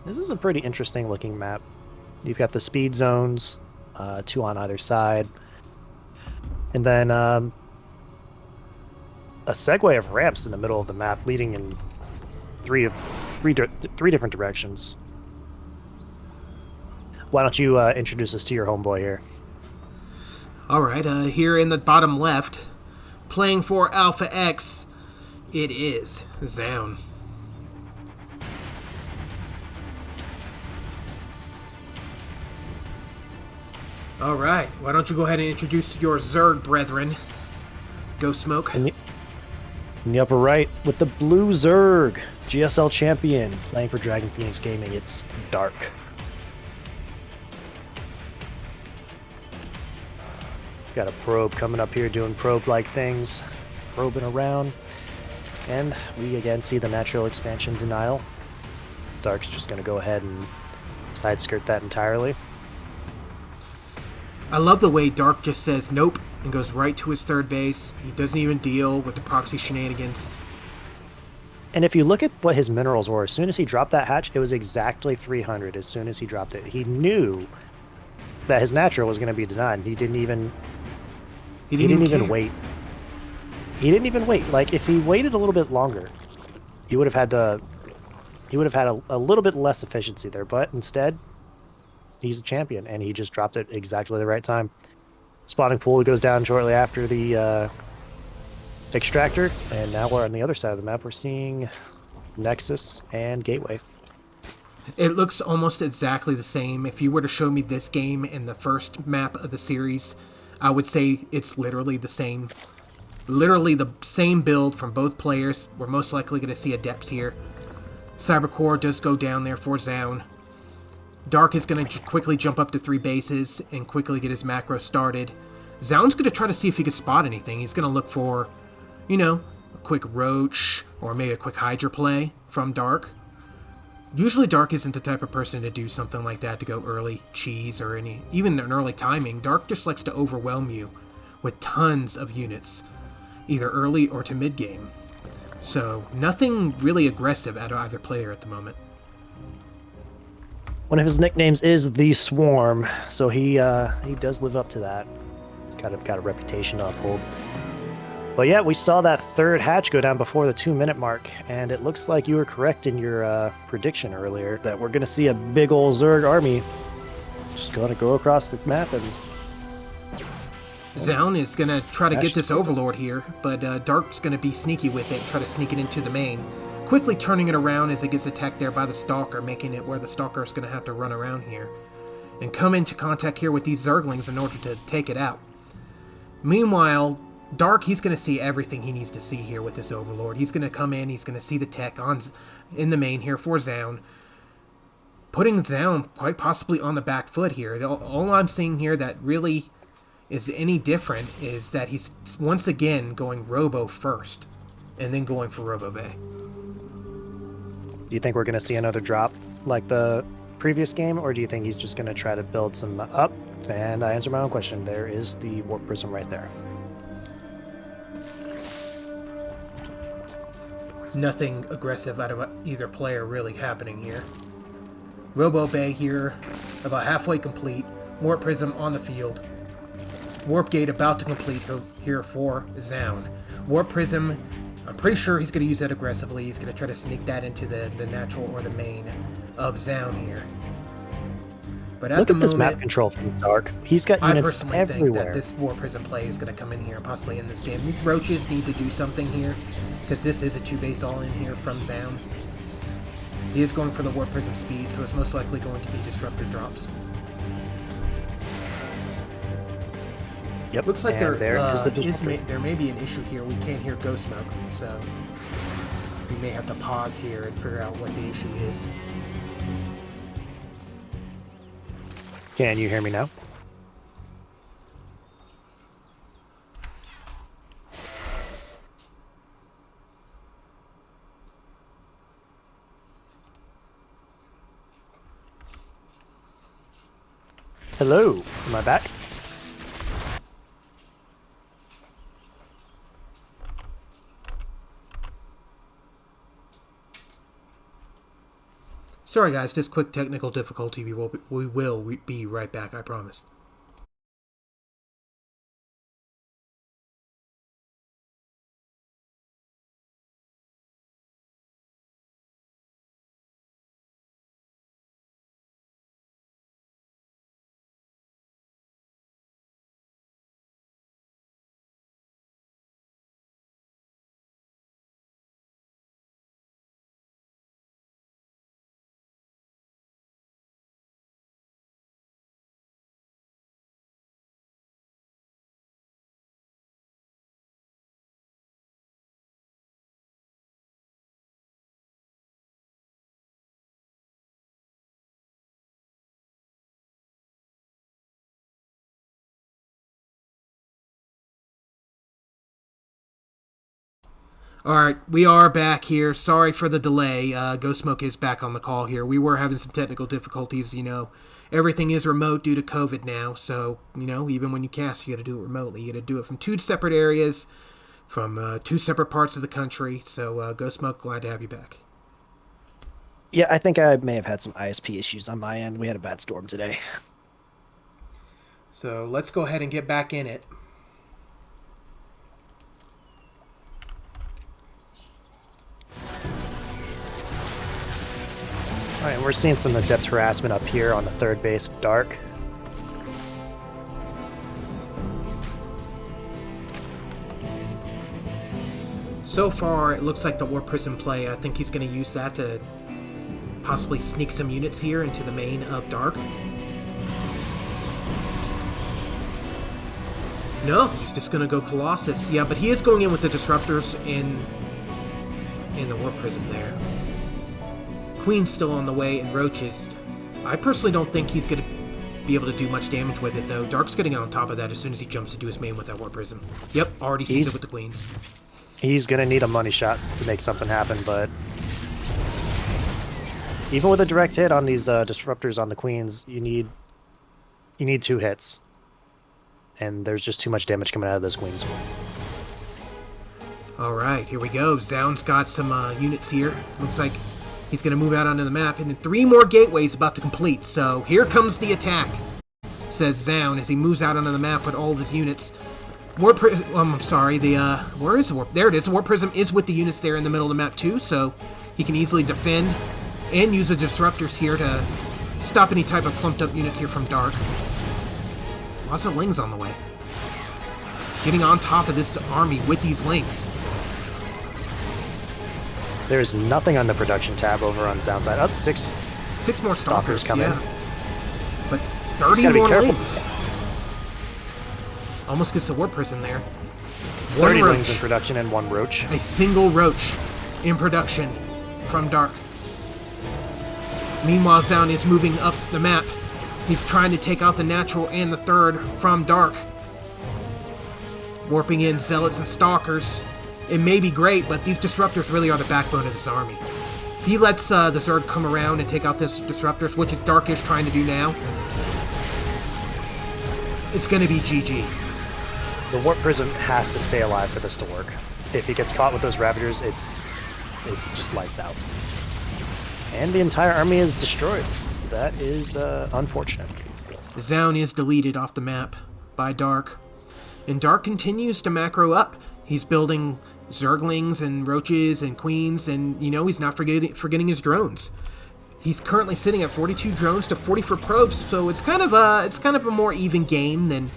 This is a pretty interesting looking map. You've got the speed zones, 2 on either side. And then a segue of ramps in the middle of the map leading in three different directions. Why don't you introduce us to your homeboy here? Alright, here in the bottom left, playing for Alpha X, it is Zoun. Alright, why don't you go ahead and introduce your Zerg brethren, Ghostsmoke. In the upper right, with the blue Zerg, GSL champion, playing for Dragon Phoenix Gaming, it's Dark. Got a probe coming up here doing probe-like things, probing around. And we again see the natural expansion denial. Dark's just going to go ahead and side skirt that entirely. I love the way Dark just says nope and goes right to his third base. He doesn't even deal with the proxy shenanigans. And if you look at what his minerals were, as soon as he dropped that hatch, it was exactly 300 as soon as he dropped it. He knew that his natural was going to be denied. He didn't even wait. He didn't even wait. Like if he waited a little bit longer, he would have had a little bit less efficiency there, but instead he's a champion and he just dropped it exactly the right time. Spawning pool goes down shortly after the extractor, and now we're on the other side of the map. We're seeing Nexus and Gateway. It looks almost exactly the same. If you were to show me this game in the first map of the series, I would say it's literally the same. Literally the same build from both players. We're most likely going to see Adepts here. Cybercore does go down there for Zoun. Dark is going to quickly jump up to 3 bases and quickly get his macro started. Zoun's going to try to see if he can spot anything. He's going to look for, a quick Roach or maybe a quick Hydra play from Dark. Usually Dark isn't the type of person to do something like that, to go early cheese or even an early timing. Dark just likes to overwhelm you with tons of units, either early or to mid game. So nothing really aggressive out of either player at the moment. One of his nicknames is the Swarm, so he does live up to that. He's kind of got a reputation to uphold. But yeah, we saw that third hatch go down before the 2-minute mark, and it looks like you were correct in your prediction earlier that we're going to see a big old Zerg army just going to go across the map. And Zoun is going to try to get this Overlord here, but Dark's going to be sneaky with it, try to sneak it into the main. Quickly turning it around as it gets attacked there by the Stalker, making it where the Stalker is going to have to run around here and come into contact here with these Zerglings in order to take it out. Meanwhile, Dark, he's going to see everything he needs to see here with this Overlord. He's going to come in, he's going to see the tech in the main here for Zoun, putting Zoun quite possibly on the back foot here. All I'm seeing here that really is any different is that he's once again going Robo first and then going for Robo Bay. Do you think we're going to see another drop like the previous game, or do you think he's just going to try to build some up? And I answer my own question. There is the Warp Prism right there. Nothing aggressive out of either player really happening here. Robo Bay here, about halfway complete. Warp Prism on the field. Warp Gate about to complete here for Zoun. Warp Prism, I'm pretty sure he's going to use that aggressively. He's going to try to sneak that into the natural or the main of Zoun here. But Look at this map control from Dark. He's got units everywhere. I personally think that this Warp Prism play is going to come in here and possibly in this game. These Roaches need to do something here, because this is a 2-base all-in here from Zoun. He is going for the Warp Prism speed, so it's most likely going to be Disruptor drops. Yep. Looks like there may be an issue here. We can't hear Ghostsmoke, so we may have to pause here and figure out what the issue is. Can you hear me now? Hello, am I back? Sorry guys, just quick technical difficulty. We will be right back, I promise. All right, we are back here. Sorry for the delay. Ghostsmoke is back on the call here. We were having some technical difficulties, Everything is remote due to COVID now, so, even when you cast, you got to do it remotely. You got to do it from 2 separate areas, from 2 separate parts of the country. So, Ghostsmoke, glad to have you back. Yeah, I think I may have had some ISP issues on my end. We had a bad storm today. So, let's go ahead and get back in it. All right, we're seeing some adept harassment up here on the third base of Dark. So far, it looks like the Warp Prism play. I think he's going to use that to possibly sneak some units here into the main of Dark. No, he's just going to go Colossus. Yeah, but he is going in with the Disruptors in the Warp Prism there. Queen's still on the way, and Roaches. I personally don't think he's going to be able to do much damage with it, though. Dark's getting on top of that as soon as he jumps into his main with that Warp Prism. Yep, already sees it with the Queens. He's going to need a money shot to make something happen, but even with a direct hit on these Disruptors on the Queens, you need 2 hits. And there's just too much damage coming out of those Queens. Alright, here we go. Zoun's got some units here. Looks like he's going to move out onto the map, and then 3 more gateways about to complete. So here comes the attack, says Zoun as he moves out onto the map with all of his units. Where is the Warp? There it is. The Warp Prism is with the units there in the middle of the map too, so he can easily defend and use the Disruptors here to stop any type of clumped up units here from Dark. Lots of Lings on the way. Getting on top of this army with these Lings. There's nothing on the production tab over on Zoun's side. Up 6 more Stalkers coming. Yeah. But 30 more Lings. Almost gets the Warp Prism there. 30 Lings in production and 1 Roach. A single Roach in production from Dark. Meanwhile, Zoun is moving up the map. He's trying to take out the Natural and the Third from Dark. Warping in Zealots and Stalkers. It may be great, but these Disruptors really are the backbone of this army. If he lets the Zerg come around and take out this Disruptors, which is Dark is trying to do now, it's going to be GG. The Warp Prism has to stay alive for this to work. If he gets caught with those Ravagers, it's just lights out. And the entire army is destroyed. That is unfortunate. Zoun is deleted off the map by Dark. And Dark continues to macro up. He's building Zerglings and Roaches and Queens, and he's not forgetting his drones. He's currently sitting at 42 drones to 44 probes, so it's kind of a more even game than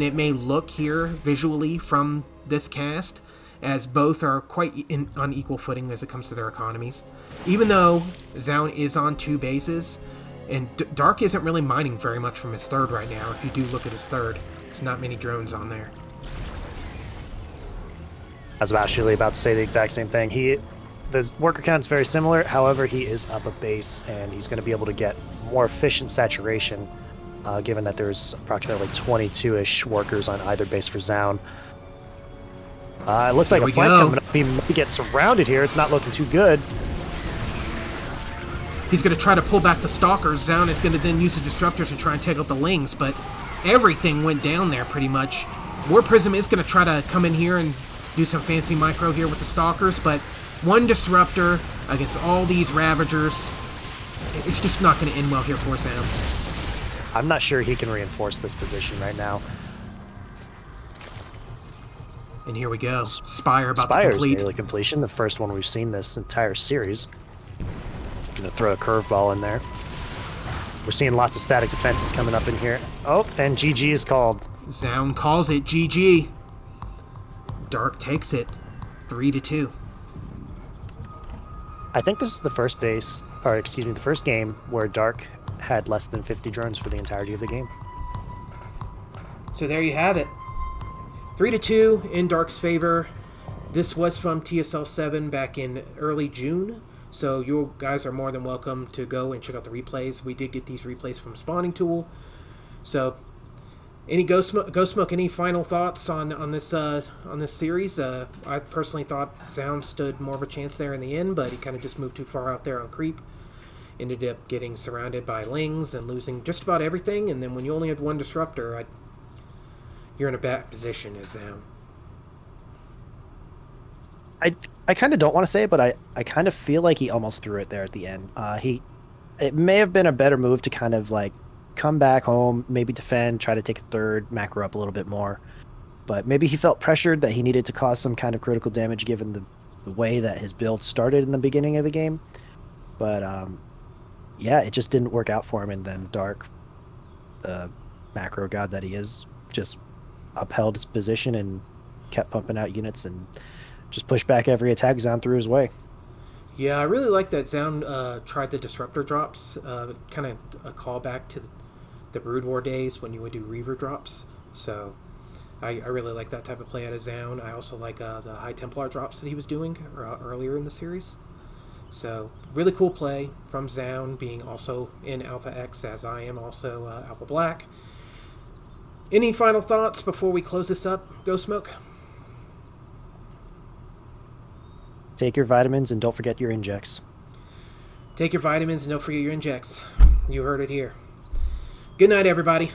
it may look here visually from this cast, as both are quite on equal footing as it comes to their economies. Even though Zoun is on 2 bases, and Dark isn't really mining very much from his third right now. If you do look at his third, there's not many drones on there. I was actually about to say the exact same thing. The worker count is very similar, however, he is up a base, and he's going to be able to get more efficient saturation, given that there's approximately 22-ish workers on either base for Zoun. It looks like a fight coming up. He might get surrounded here. It's not looking too good. He's going to try to pull back the Stalkers. Zoun is going to then use the Disruptors to try and take out the Lings, but everything went down there pretty much. Warp Prism is going to try to come in here and do some fancy micro here with the Stalkers, but 1 Disruptor against all these Ravagers, it's just not going to end well here for Zoun. I'm not sure he can reinforce this position right now. And here we go. Spire about to Spire's complete. nearly completion, the first one we've seen this entire series. Gonna throw a curveball in there. We're seeing lots of static defenses coming up in here. Oh, and GG is called. Zoun calls it GG. Dark takes it 3-2. I think this is the first the first game where Dark had less than 50 drones for the entirety of the game. So there you have it. 3-2 in Dark's favor. This was from TSL 7 back in early June. So you guys are more than welcome to go and check out the replays. We did get these replays from Spawning Tool. So Any Ghost Smoke? Any final thoughts on this series? I personally thought Zoun stood more of a chance there in the end, but he kind of just moved too far out there on creep. Ended up getting surrounded by lings and losing just about everything. And then when you only have one disruptor, you're in a bad position as Zoun. I kind of don't want to say it, but I kind of feel like he almost threw it there at the end. It may have been a better move to kind of like come back home, maybe defend, try to take a third, macro up a little bit more. But maybe he felt pressured that he needed to cause some kind of critical damage given the way that his build started in the beginning of the game. But yeah, it just didn't work out for him. And then Dark, the macro god that he is, just upheld his position and kept pumping out units and just pushed back every attack Zoun threw his way. Yeah, I really like that Zoun tried the disruptor drops. Kind of a callback to the Brood War days when you would do Reaver drops. So I really like that type of play out of Zoun. I also like the High Templar drops that he was doing earlier in the series. So really cool play from Zoun, being also in Alpha X as I am also Alpha Black. Any final thoughts before we close this up, Ghostsmoke? Take your vitamins and don't forget your injects. Take your vitamins and don't forget your injects. You heard it here. Good night, everybody.